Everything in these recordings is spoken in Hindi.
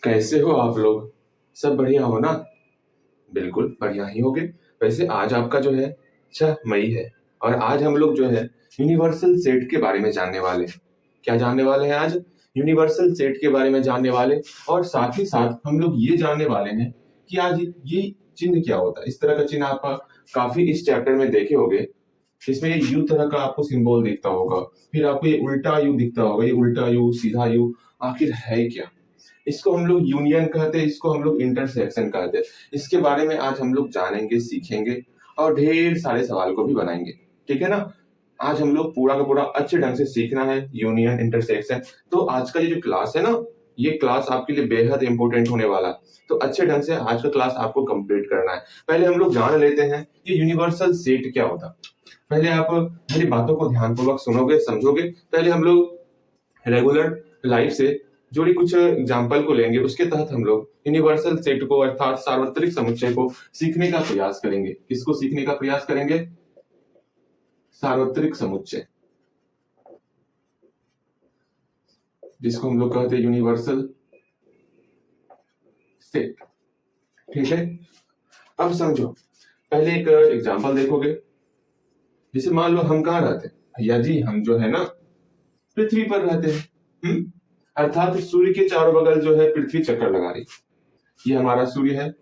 कैसे हो आप लोग? सब बढ़िया हो ना? बिल्कुल बढ़िया ही होगे। वैसे आज आपका जो है 6 मई है और आज हम लोग जो है यूनिवर्सल सेट के बारे में जानने वाले हैं। क्या जानने वाले हैं आज? यूनिवर्सल सेट के बारे में जानने वाले और साथ ही साथ हम लोग ये जानने वाले हैं कि आज ये चिन्ह क्या होता है। इस तरह का चिन्ह आप काफी इस चैप्टर में देखे होंगे। इसमें ये यू तरह का आपको सिंबल दिखता होगा, फिर आपको ये उल्टा यू दिखता होगा। ये उल्टा यू, सीधा यू आखिर है क्या? इसको हम लोग यूनियन कहते हैं, इसको हम लोग इंटरसेक्शन कहते हैं। इसके बारे में आज हम लोग जानेंगे, सीखेंगे और ढेर सारे सवाल को भी बनाएंगे। ठीक है ना? आज हम लोग पूरा का पूरा अच्छे ढंग से सीखना है यूनियन इंटरसेक्शन। तो आज का ये जो क्लास है ना, ये क्लास आपके लिए बेहद इंपॉर्टेंट होने वाला है। तो अच्छे ढंग से आज का क्लास आपको कंप्लीट करना है। पहले हम लोग जान लेते हैं कि यूनिवर्सल सेट क्या होता है। पहले आप मेरी बातों को ध्यानपूर्वक सुनोगे, समझोगे। पहले हम लोग रेगुलर लाइफ से जुड़ी कुछ एग्जाम्पल को लेंगे, उसके तहत हम लोग यूनिवर्सल सेट को अर्थात सार्वत्रिक समुच्चय को सीखने का प्रयास करेंगे। किसको सीखने का प्रयास करेंगे? सार्वत्रिक समुच्चय, जिसको हम लोग कहते हैं यूनिवर्सल सेट। ठीक है, अब समझो। पहले एक एग्जाम्पल देखोगे। जैसे मान लो हम कहाँ रहते हैं भैया जी, हम जो है ना पृथ्वी पर रहते हैं। अर्थात सूर्य के चारों बगल जो है पृथ्वी चक्कर लगा रही। ये हमारा सूर्य है,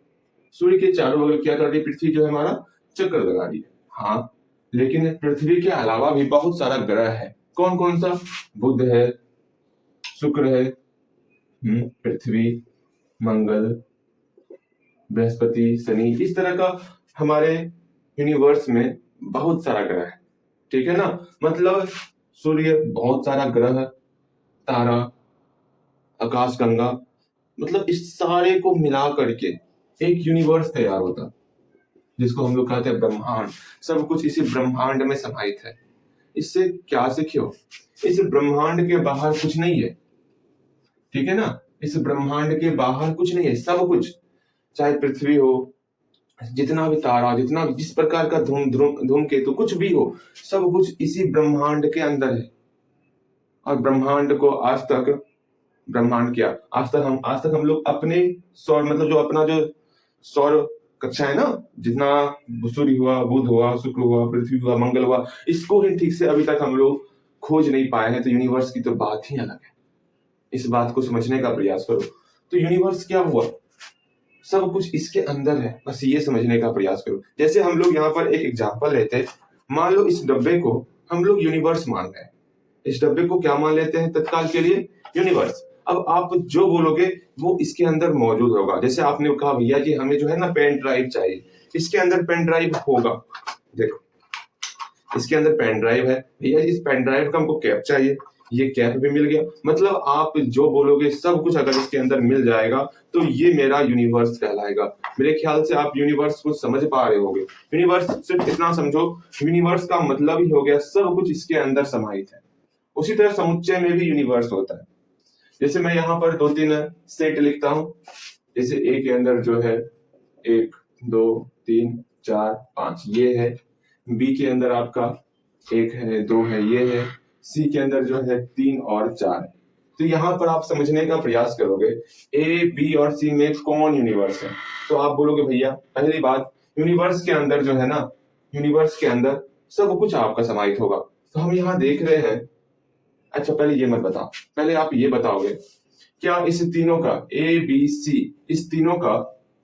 सूर्य के चारों बगल क्या कर रही? पृथ्वी जो है हमारा चक्कर लगा रही है। हाँ, लेकिन पृथ्वी के अलावा भी बहुत सारा ग्रह है। कौन कौन सा? बुध है, शुक्र है, पृथ्वी, मंगल, बृहस्पति, शनि। इस तरह का हमारे यूनिवर्स में बहुत सारा ग्रह है। ठीक है ना? मतलब सूर्य, बहुत सारा ग्रह, तारा, आकाशगंगा, मतलब इस सारे को मिला करके एक यूनिवर्स तैयार होता, जिसको हम लोग कहते हैं ब्रह्मांड। सब कुछ इसी ब्रह्मांड में समाहित है। इससे क्या सीखो? इस ब्रह्मांड के बाहर कुछ नहीं है। ठीक है ना? इस ब्रह्मांड के बाहर कुछ नहीं है। सब कुछ, चाहे पृथ्वी हो, जितना भी तारा, जितना भी जिस प्रकार का धूमकेतु कुछ भी हो, सब कुछ इसी ब्रह्मांड के अंदर है। और ब्रह्मांड को आज तक, ब्रह्मांड क्या, आज तक हम लोग अपने सौर, मतलब जो अपना जो सौर कक्षा है ना, जितना सूर्य हुआ, बुध हुआ, शुक्र हुआ, पृथ्वी हुआ, मंगल हुआ, इसको ही ठीक से अभी तक हम लोग खोज नहीं पाए हैं। तो यूनिवर्स की तो बात ही अलग है। इस बात को समझने का प्रयास करो। तो यूनिवर्स क्या हुआ? सब कुछ इसके अंदर है, बस ये समझने का प्रयास करो। जैसे हम लोग यहाँ पर एक एग्जाम्पल लेते हैं। मान लो इस डब्बे को हम लोग यूनिवर्स मान रहे हैं। इस डब्बे को क्या मान लेते हैं तत्काल के लिए? यूनिवर्स। अब आप जो बोलोगे वो इसके अंदर मौजूद होगा। जैसे आपने कहा भैया जी हमें जो है ना पेन ड्राइव चाहिए, इसके अंदर पेन ड्राइव होगा। देखो, इसके अंदर पेन ड्राइव है। भैया जी इस पेन ड्राइव का हमको कैप चाहिए, ये कैप भी मिल गया। मतलब आप जो बोलोगे सब कुछ अगर इसके अंदर मिल जाएगा तो ये मेरा यूनिवर्स कहलाएगा। मेरे ख्याल से आप यूनिवर्स को समझ पा रहे होगे। यूनिवर्स सिर्फ इतना समझो, यूनिवर्स का मतलब ही हो गया सब कुछ इसके अंदर समाहित है। उसी तरह समुच्चय में भी यूनिवर्स होता है। जैसे मैं यहाँ पर 2-3 सेट लिखता हूँ। जैसे ए के अंदर जो है 1, 2, 3, 4, 5 ये है। बी के अंदर आपका 1 है, 2 है, ये है। सी के अंदर जो है 3 और 4 है। तो यहाँ पर आप समझने का प्रयास करोगे ए, बी और सी में कौन यूनिवर्स है। तो आप बोलोगे भैया पहली बात, यूनिवर्स के अंदर जो है ना, यूनिवर्स के अंदर सब कुछ आपका समाहित होगा। तो हम यहाँ देख रहे हैं। अच्छा पहले ये मत बताओ, पहले आप ये बताओगे क्या इस तीनों का ए बी सी, इस तीनों का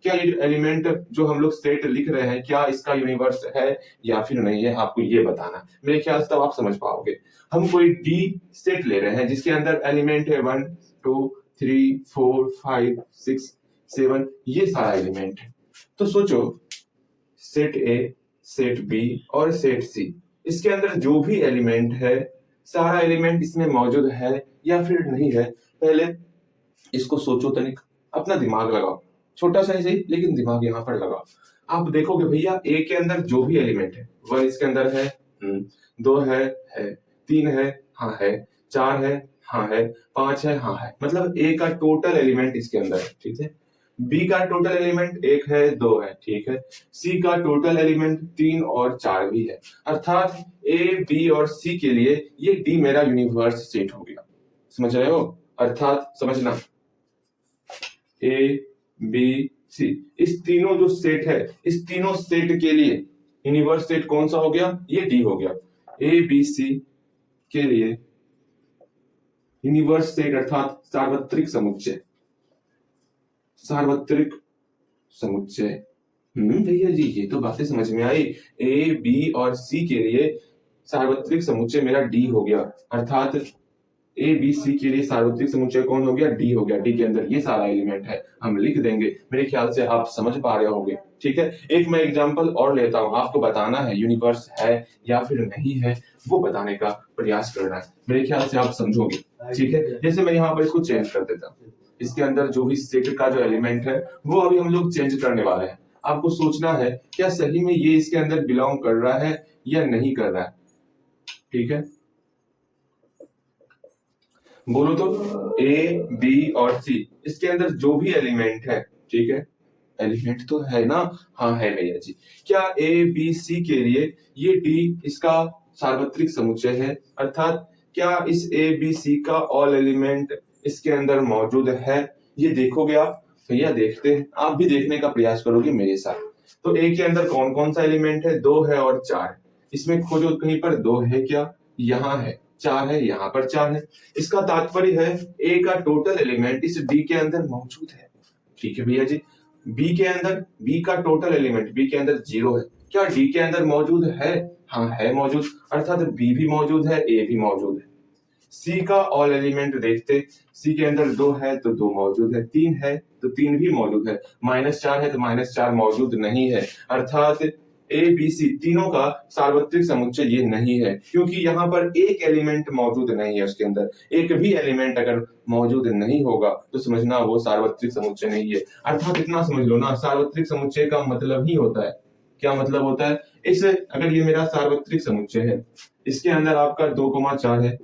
क्या ये एलिमेंट जो हम लोग सेट लिख रहे हैं, क्या इसका यूनिवर्स है या फिर नहीं है? आपको ये बताना। मेरे ख्याल से तब आप समझ पाओगे। हम कोई डी सेट ले रहे हैं जिसके अंदर एलिमेंट है 1, 2, 3, 4, 5, 6, 7, ये सारा एलिमेंट है। तो सोचो, सेट ए, सेट बी और सेट सी, इसके अंदर जो भी एलिमेंट है, सारा एलिमेंट इसमें मौजूद है या फिर नहीं है? पहले इसको सोचो तनिक, अपना दिमाग लगाओ। छोटा सा ही सही, लेकिन दिमाग यहाँ पर लगाओ। आप देखोगे भैया ए के अंदर जो भी एलिमेंट है, 1 इसके अंदर है, 2 है, 3 है, हाँ है, 4 है, हाँ है, 5 है, हाँ है। मतलब ए का टोटल एलिमेंट इसके अंदर है। ठीक है। बी का टोटल एलिमेंट 1 है, 2 है, ठीक है। सी का टोटल एलिमेंट 3 और 4 भी है। अर्थात ए, बी और सी के लिए ये डी मेरा यूनिवर्स सेट हो गया। समझ रहे हो? अर्थात समझना, ए बी सी, इस तीनों जो सेट है, इस तीनों सेट के लिए यूनिवर्स सेट कौन सा हो गया, ये डी हो गया। ए बी सी के लिए यूनिवर्स सेट अर्थात सार्वत्रिक समुच्चय, सार्वत्रिक समुच्चय। भैया जी ये तो बातें समझ में आई। ए बी और सी के लिए सार्वत्रिक समुच्चय मेरा डी हो गया, अर्थात ए बी सी के लिए सार्वत्रिक समुच्चय कौन हो गया, डी हो गया। डी के अंदर ये सारा एलिमेंट है, हम लिख देंगे। मेरे ख्याल से आप समझ पा रहे होंगे। ठीक है, एक मैं एग्जांपल और लेता हूं, आपको बताना है यूनिवर्स है या फिर नहीं है, वो बताने का प्रयास करना है। मेरे ख्याल से आप समझोगे। ठीक है, जैसे मैं यहाँ पर इसको चेंज कर देता हूँ, इसके अंदर जो भी सेट का जो एलिमेंट है वो अभी हम लोग चेंज करने वाले हैं। आपको सोचना है क्या सही में ये इसके अंदर बिलोंग कर रहा है या नहीं कर रहा है। ठीक है, बोलो तो ए बी और सी, इसके अंदर जो भी एलिमेंट है, ठीक है, एलिमेंट तो है ना, हाँ है भैया जी। क्या ए बी सी के लिए ये डी इसका सार्वत्रिक समुच्चय है, अर्थात क्या इस ए बी सी का ऑल एलिमेंट इसके अंदर मौजूद है, ये देखोगे आप। भैया देखते हैं, आप भी देखने का प्रयास करोगे मेरे साथ। तो ए के अंदर कौन कौन सा एलिमेंट है, 2 है और 4 है। इसमें खोजो कहीं पर 2 है क्या, यहाँ है, 4 है, यहाँ पर 4 है। इसका तात्पर्य है ए का टोटल एलिमेंट इस डी के अंदर मौजूद है। ठीक है भैया जी, बी के अंदर, बी का टोटल एलिमेंट बी के अंदर 0 है, क्या डी के अंदर मौजूद है, हाँ है मौजूद, अर्थात बी भी मौजूद है, ए भी मौजूद है। सी का ऑल एलिमेंट देखते, सी के अंदर 2 है तो 2 मौजूद है, 3 है तो 3 भी मौजूद है, -4 है तो -4 मौजूद नहीं है, अर्थात ए बी सी तीनों का सार्वत्रिक समुच्चय ये नहीं है, क्योंकि यहाँ पर एक एलिमेंट मौजूद नहीं है, उसके अंदर एक भी एलिमेंट अगर मौजूद नहीं होगा तो समझना वो सार्वत्रिक समुच्चय नहीं है। अर्थात इतना समझ लो ना, सार्वत्रिक समुच्चय का मतलब ही होता है, क्या मतलब होता है, इस अगर ये मेरा सार्वत्रिक समुच्चय है, इसके अंदर आपका 2,4 है,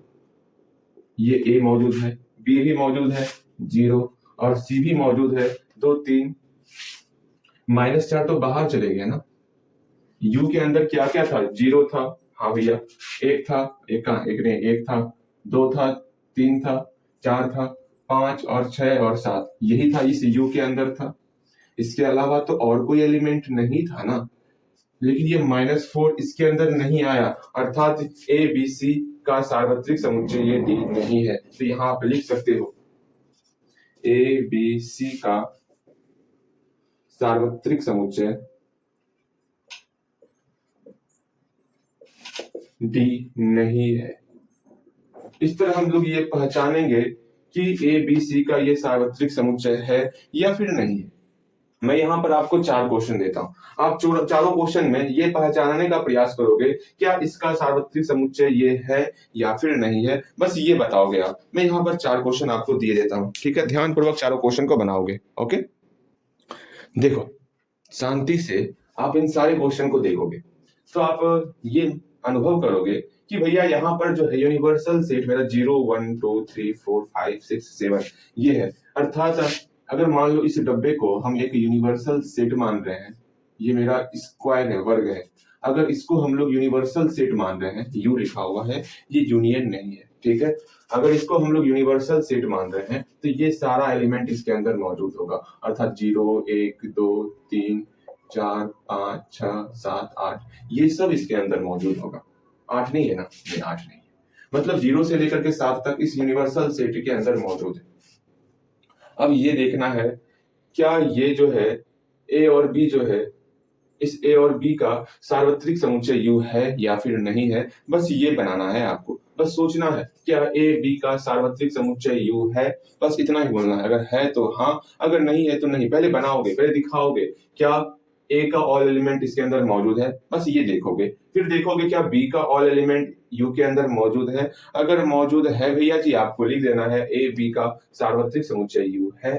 ये ए मौजूद है, बी भी मौजूद है 0 और सी भी मौजूद है 2 3, -4 तो बाहर चले गए ना। यू के अंदर क्या क्या था, 0 था, हाँ भैया, 1 था, एक कहाँ, एक नहीं, 1 था, 2 था, 3 था, 4 था, 5 और 6 और 7, यही था इस यू के अंदर था। इसके अलावा तो और कोई एलिमेंट नहीं था ना, लेकिन ये -4 इसके अंदर नहीं आया, अर्थात ए बी सी का सार्वत्रिक समुच्चय ये डी नहीं है। तो यहां आप लिख सकते हो ए बी सी का सार्वत्रिक समुच्चय डी नहीं है। इस तरह हम लोग ये पहचानेंगे कि ए बी सी का ये सार्वत्रिक समुच्चय है या फिर नहीं है। मैं यहाँ पर आपको 4 क्वेश्चन देता हूं, आप चारों क्वेश्चन में ये पहचानने का प्रयास करोगे क्या इसका सार्वत्रिक समुच्चय ये है या फिर नहीं है, बस ये बताओगे आप। मैं यहाँ पर 4 क्वेश्चन आपको दिए देता हूँ, ठीक है, ध्यान पूर्वक चारों क्वेश्चन को बनाओगे। ओके, देखो शांति से आप इन सारे क्वेश्चन को देखोगे तो आप ये अनुभव करोगे कि भैया यहाँ पर जो है यूनिवर्सल सेट मेरा 0 1 2 3 4 5 6 7 ये है, अर्थात अगर मान लो इस डब्बे को हम एक यूनिवर्सल सेट मान रहे हैं, ये मेरा स्क्वायर है, वर्ग है, अगर इसको हम लोग यूनिवर्सल सेट मान रहे हैं, यू लिखा हुआ है, ये यूनियन नहीं है। ठीक है, अगर इसको हम लोग यूनिवर्सल सेट मान रहे हैं तो ये सारा एलिमेंट इसके अंदर मौजूद होगा, अर्थात 0 1 2 3 4 5 6 7 8 ये सब इसके अंदर मौजूद होगा। 8 नहीं है ना, नहीं 8 नहीं है, मतलब 0 से लेकर के 7 तक इस यूनिवर्सल सेट के अंदर मौजूद है। अब ये देखना है क्या ये जो है ए और बी जो है, इस ए और बी का सार्वत्रिक समुच्चय यू है या फिर नहीं है, बस ये बनाना है आपको। बस सोचना है क्या ए बी का सार्वत्रिक समुच्चय यू है, बस इतना ही बोलना है। अगर है तो हाँ, अगर नहीं है तो नहीं। पहले बनाओगे, पहले दिखाओगे क्या ए का ऑल एलिमेंट इसके अंदर मौजूद है, बस ये देखोगे। फिर देखोगे क्या बी का ऑल एलिमेंट यू के अंदर मौजूद है, अगर मौजूद है भैया जी आपको लिख देना है ए बी का सार्वत्रिक समुच्चय यू है,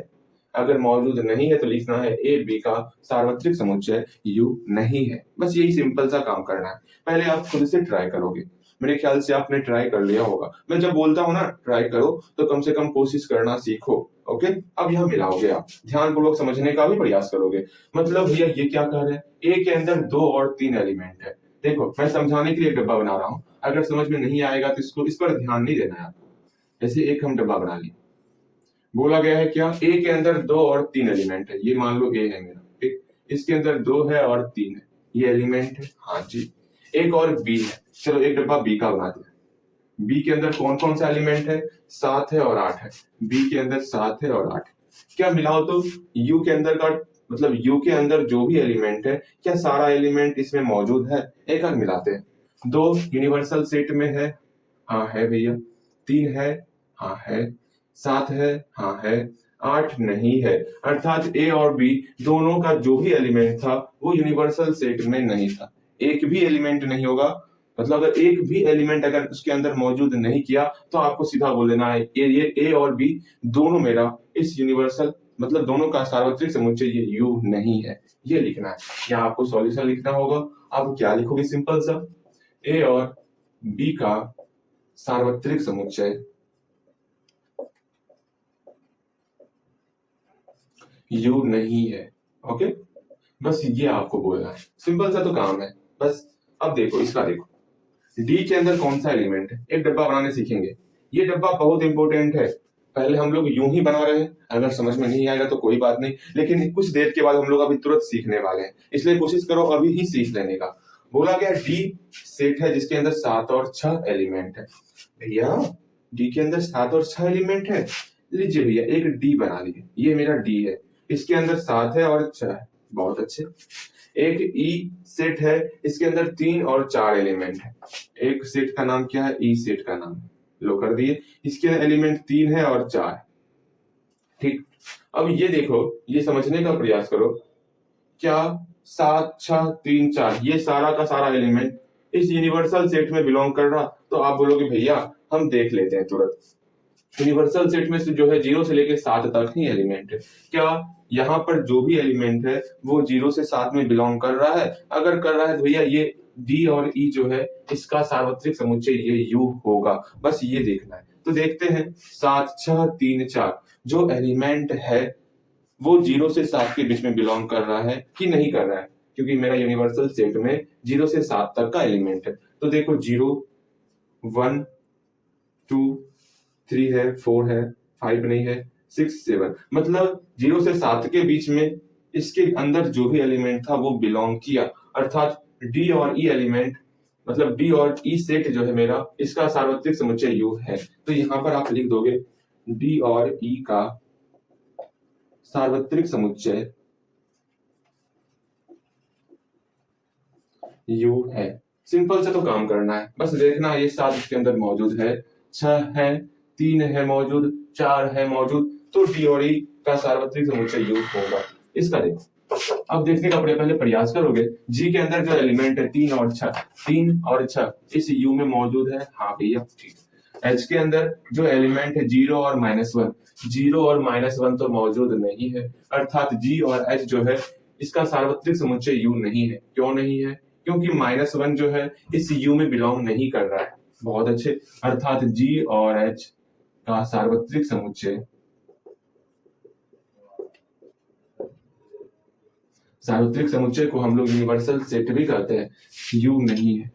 अगर मौजूद नहीं है तो लिखना है ए बी का सार्वत्रिक समुच्चय यू नहीं है। बस यही सिंपल सा काम करना है। पहले आप खुद से ट्राई करोगे, मेरे ख्याल से आपने ट्राई कर लिया होगा। मैं जब बोलता हूं ना ट्राई करो तो कम से कम कोशिश करना सीखो। ओके, अब यहां मिलाओगे, आप ध्यानपूर्वक समझने का भी प्रयास करोगे। मतलब भैया ये क्या कह रहे हैं, ए के अंदर 2 और 3 एलिमेंट है। देखो मैं समझाने के लिए डब्बा बना रहा हूं, अगर समझ में नहीं आएगा तो इस पर ध्यान नहीं देना है आपको। जैसे एक हम डब्बा बना लिए, बोला गया है क्या, ए के अंदर 2 और 3 एलिमेंट है, ये मान लो ए है मेरा, ठीक, इसके अंदर 2 है और 3 है, ये एलिमेंट है, हाँ जी। एक और बी है, चलो एक डब्बा बी का बना दिया। बी के अंदर कौन कौन सा एलिमेंट है, 7 है और 8 है, बी के अंदर 7 है और 8 है। क्या मिलाओ तो यू के अंदर का, मतलब यू के अंदर जो भी एलिमेंट है, क्या सारा एलिमेंट इसमें मौजूद है, एक बार मिलाते हैं। 2 यूनिवर्सल सेट में है, हाँ है भैया। 3 है, हाँ है। 7 है, हाँ है। 8 नहीं है, अर्थात ए और बी दोनों का जो भी एलिमेंट था वो यूनिवर्सल सेट में नहीं था। एक भी एलिमेंट नहीं होगा, मतलब अगर एक भी एलिमेंट अगर उसके अंदर मौजूद नहीं किया तो आपको सीधा बोल देना है ये ए और बी दोनों मेरा इस यूनिवर्सल, मतलब दोनों का सार्वत्रिक समुच्चय ये यू नहीं है, ये लिखना है। यहाँ आपको सॉल्यूशन लिखना होगा। आप क्या लिखोगे, सिंपल सा, ए और बी का सार्वत्रिक समुच्चय यू नहीं है। ओके, बस ये आपको बोलना है, सिंपल सा तो काम है बस। अब देखो इसका, देखो डी के अंदर कौन सा एलिमेंट है, एक डब्बा बनाने सीखेंगे। ये डब्बा बहुत इंपॉर्टेंट है, पहले हम लोग यूं ही बना रहे हैं, अगर समझ में नहीं आएगा तो कोई बात नहीं, लेकिन कुछ देर के बाद हम लोग अभी तुरंत सीखने वाले हैं, इसलिए कोशिश करो अभी ही सीख लेने का। बोला गया डी सेट है जिसके अंदर 7 और 6 एलिमेंट है। भैया डी के अंदर 7 और 6 एलिमेंट है, लीजिए भैया एक डी बना लीजिए, ये मेरा डी है, इसके अंदर 7 है और 6 है, बहुत अच्छे। एक ई सेट है, इसके अंदर 3 और 4 एलिमेंट है, एक सेट का नाम क्या है, ई सेट का नाम है, लो कर दिए, इसके एलिमेंट 3 है और 4 है, ठीक। अब ये देखो, ये समझने का प्रयास करो, क्या 7 6 3 4 ये सारा का सारा एलिमेंट इस यूनिवर्सल सेट में बिलोंग कर रहा, तो आप बोलोगे भैया हम देख लेते हैं तुरंत। यूनिवर्सल सेट में से जो है 0 से लेकर 7 तक ही एलिमेंट है, क्या यहाँ पर जो भी एलिमेंट है वो 0 से 7 में बिलोंग कर रहा है, अगर कर रहा है तो भैया ये डी और ई जो है इसका सार्वत्रिक समुच्चय ये यू होगा, बस ये देखना है। तो देखते हैं 7 6 3 4 जो एलिमेंट है वो 0 से 7 के बीच में बिलोंग कर रहा है कि नहीं कर रहा है, क्योंकि मेरा यूनिवर्सल सेट में 0 से 7 तक का एलिमेंट है। तो देखो 0 1 2 3 है, 4 है, 5 नहीं है, 6 7, मतलब 0 से 7 के बीच में इसके अंदर जो भी एलिमेंट था वो बिलोंग किया, अर्थात डी और ई एलिमेंट, मतलब डी और ई सेट जो है मेरा इसका सार्वत्रिक समुच्चय यू है। तो यहाँ पर आप लिख दोगे डी और ई का सार्वत्रिक समुच्चय यू है। सिंपल से तो काम करना है, बस देखना ये 7 इसके अंदर मौजूद है, 6 है, 3 है मौजूद, 4 है मौजूद, तो डी और ई का सार्वत्रिक समुच्चय यू होगा। इसका देखो, अब देखने का पहले प्रयास करोगे, जी के अंदर जो एलिमेंट है 3 और 6, 3 और 6 इस यू में मौजूद है, हाँ भैया ठीक। एच के अंदर जो एलिमेंट है 0 और -1, 0 और -1 तो मौजूद नहीं है, अर्थात जी और एच जो है इसका सार्वत्रिक समुच्चय यू नहीं है। क्यों नहीं है, क्योंकि -1 जो है इस यू में बिलोंग नहीं कर रहा है, बहुत अच्छे, अर्थात जी और एच का सार्वत्रिक समुच्चय, सार्वत्रिक समुच्चय को हम लोग यूनिवर्सल सेट भी कहते हैं, यू नहीं है।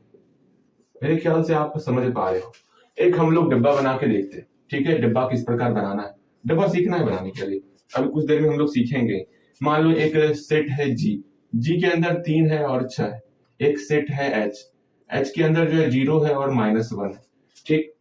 मेरे ख्याल से आप समझ पा रहे हो। एक हम लोग डिब्बा बना के देखते हैं, ठीक है, डिब्बा किस प्रकार बनाना है, डिब्बा सीखना है बनाने के लिए, अभी कुछ देर में हम लोग सीखेंगे। मान लो एक सेट है जी, जी के अंदर 3 है और 6 है, एक सेट है एच, एच के अंदर जो है 0 है और -1 है, ठीक।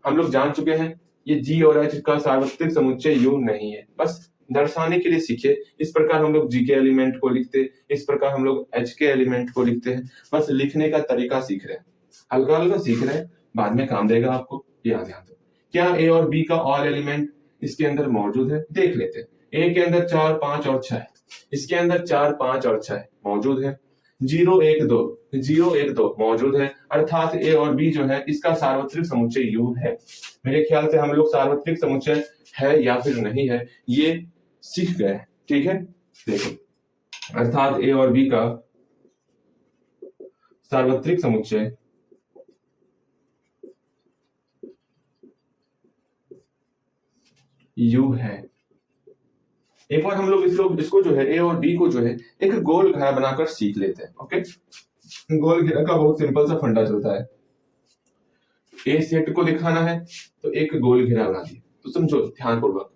हम लोग जान चुके हैं ये जी और एच का सार्वत्रिक समुच्चय यू नहीं है, बस दर्शाने के लिए सीखे। इस प्रकार हम लोग जी के एलिमेंट को लिखते, इस प्रकार हम लोग एच के एलिमेंट को लिखते हैं, बस लिखने का तरीका सीख रहे हैं, हल्का हल्का सीख रहे हैं, बाद में काम देगा आपको, याद ध्यान दो। क्या ए और बी का ऑल एलिमेंट इसके अंदर मौजूद है, देख लेते हैं। ए के अंदर 4 5 और 6 है, इसके अंदर 4 5 और 6 मौजूद है, 0 1 2 0 1 2 मौजूद है, अर्थात ए और बी जो है इसका सार्वत्रिक समुच्चय यू है। मेरे ख्याल से हम लोग सार्वत्रिक समुच्चय है या फिर नहीं है ये सीख गए, ठीक है। देखो, अर्थात ए और बी का सार्वत्रिक समुच्चय यू है। एक बार हम लोग इसको जो है ए और बी को जो है एक गोल घेरा बनाकर सीख लेते हैं। ओके, गोल घेरा का बहुत सिंपल सा फंडा चलता है, ए सेट को दिखाना है तो एक गोल घेरा बना दिया, तो समझो ध्यानपूर्वक,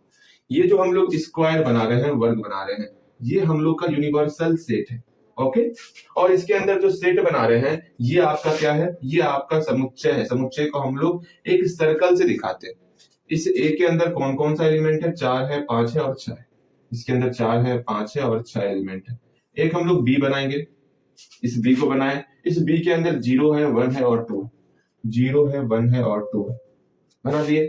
ये जो हम लोग स्क्वायर बना रहे हैं, वर्ग बना रहे हैं, ये हम लोग का यूनिवर्सल सेट है। ओके, और इसके अंदर जो सेट बना रहे हैं ये आपका क्या है, ये आपका समुच्चय है। समुच्चय को हम लोग एक सर्कल से दिखाते हैं। इस ए के अंदर कौन कौन सा एलिमेंट है, 4 है, 5 है और 6 है। इसके अंदर 4 है, 5 है और 6 एलिमेंट है। एक हम लोग बी बनाएंगे, इस बी को बनाए, इस बी के अंदर 0 है, 1 है और 2 है, 0 है, 1 है और 2 है, बना दिए।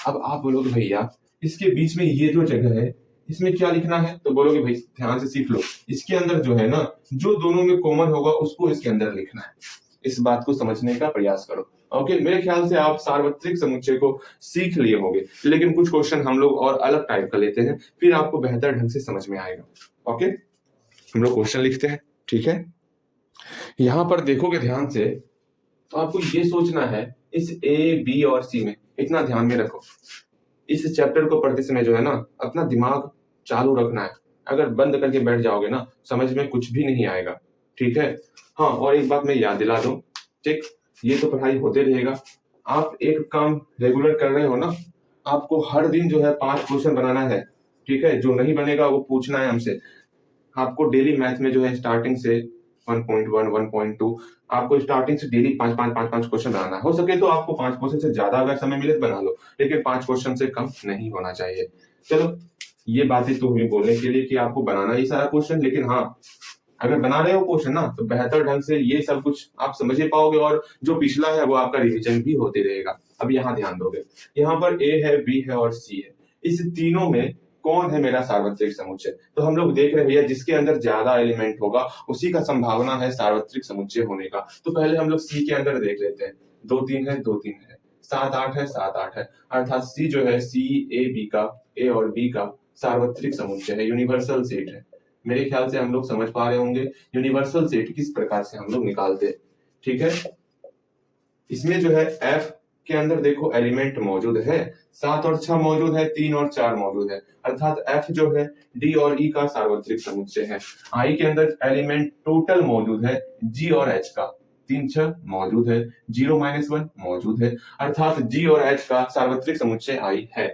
अब आप बोलोगे भैया इसके बीच में ये जो जगह है इसमें क्या लिखना है, तो बोलोगे भाई ध्यान से सीख लो, इसके अंदर जो है ना, जो दोनों में कॉमन होगा उसको इसके अंदर लिखना है। इस बात को समझने का प्रयास करो। ओके, मेरे ख्याल से आप सार्वत्रिक समुच्चय को सीख लिए होंगे, लेकिन कुछ क्वेश्चन हम लोग और अलग टाइप का लेते हैं, फिर आपको बेहतर ढंग से समझ में आएगा। ओके, हम लोग क्वेश्चन लिखते हैं, ठीक है। यहां पर देखोगे ध्यान से तो आपको ये सोचना है, इस ए बी और सी में इतना ध्यान में रखो, इस चैप्टर को पढ़ते समय जो है ना अपना दिमाग चालू रखना है। अगर बंद करके बैठ जाओगे ना समझ में कुछ भी नहीं आएगा, ठीक है। हाँ, और एक बात मैं याद दिला दूं, ठीक, ये तो पढ़ाई होते रहेगा, आप एक काम रेगुलर कर रहे हो ना, आपको हर दिन जो है 5 क्वेश्चन बनाना है, ठीक है। जो नहीं बनेगा वो पूछना है हमसे। आपको डेली मैथ में जो है स्टार्टिंग से 1.1 1.2 आपको स्टार्टिंग से डेली 5 क्वेश्चन बनाना है। हो सके तो आपको 5 क्वेश्चन से ज्यादा अगर समय मिले तो बना लो, लेकिन 5 क्वेश्चन से कम नहीं होना चाहिए। चलो, ये बातें तो हुई बोलने के लिए कि आपको बनाना ही सारा क्वेश्चन, लेकिन हाँ अगर बना रहे हो क्वेश्चन ना तो बेहतर ढंग से ये सब कुछ आप समझ ही पाओगे, और जो पिछला है वो आपका रिवीजन भी होते रहेगा। अब यहाँ ध्यान दोगे, यहाँ पर ए है, बी है और सी है, इस तीनों में कौन है मेरा सार्वत्रिक समुच्चय, तो हम लोग देख रहे हैं भैया जिसके अंदर ज्यादा एलिमेंट होगा उसी का संभावना है सार्वत्रिक समुच्चय होने का। तो पहले हम लोग सी के अंदर देख लेते हैं, 2 3 है, 2 3 है, 7 8 है, 7 8 है, अर्थात सी जो है, सी ए बी का, ए और बी का सार्वत्रिक समुच्चय है, यूनिवर्सल सेट है। मेरे ख्याल से हम लोग समझ पा रहे होंगे यूनिवर्सल सेट किस प्रकार से हम लोग निकालते हैं, ठीक है। इसमें जो है एफ के अंदर देखो एलिमेंट मौजूद है, 7 और 6 मौजूद है, 3 और 4 मौजूद है, अर्थात एफ जो है डी और ई का सार्वत्रिक समुच्चय है। आई के अंदर एलिमेंट टोटल मौजूद है, जी और एच का, 3 6 मौजूद है, 0 -1 मौजूद है, अर्थात जी और एच का सार्वत्रिक समुच्चय आई है।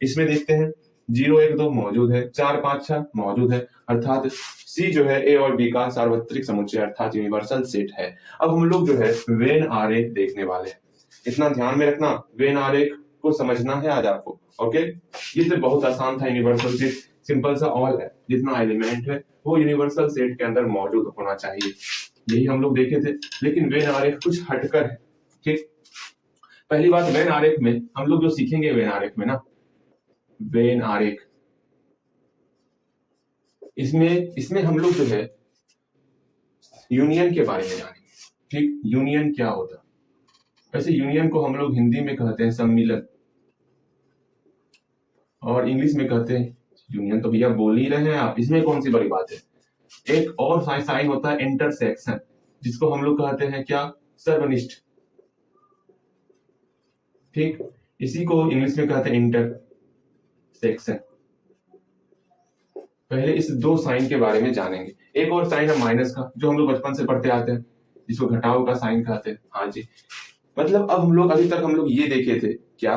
इसमें देखते हैं 0 1 2 मौजूद है, 4 5 6 मौजूद है, अर्थात सी जो है ए और बी का सार्वत्रिक समुच्चय अर्थात यूनिवर्सल सेट है। अब हम लोग जो है वेन आरेख देखने वाले हैं, इतना ध्यान में रखना, वेन आरेख को समझना है आज आपको। ओके, ये तो बहुत आसान था, यूनिवर्सल सेट सिंपल सा ऑल है, जितना एलिमेंट है वो यूनिवर्सल सेट के अंदर मौजूद होना चाहिए, यही हम लोग देखे थे। लेकिन वेन आरेख कुछ हटकर है, ठीक। पहली बात, वेन आरेख में हम लोग जो सीखेंगे, वेन आरेख में ना, वेन आरेख इसमें हम लोग जो है यूनियन के बारे में जानेंगे, ठीक। यूनियन क्या होता है, वैसे यूनियन को हम लोग हिंदी में कहते हैं सम्मिलन, और इंग्लिश में कहते हैं यूनियन, तो भैया बोल ही रहे हैं आप, इसमें कौन सी बड़ी बात है। एक और साइन होता है इंटरसेक्शन, जिसको हम लोग कहते हैं क्या, सर्वनिष्ठ, ठीक। इसी को इंग्लिश में कहते हैं इंटरसेक्शन। पहले इस 2 साइन के बारे में जानेंगे। एक और साइन है माइनस का, जो हम लोग बचपन से पढ़ते आते हैं, जिसको घटाव का साइन कहते हैं। हाँ जी, मतलब अब हम लोग अभी तक हम लोग ये देखे थे क्या,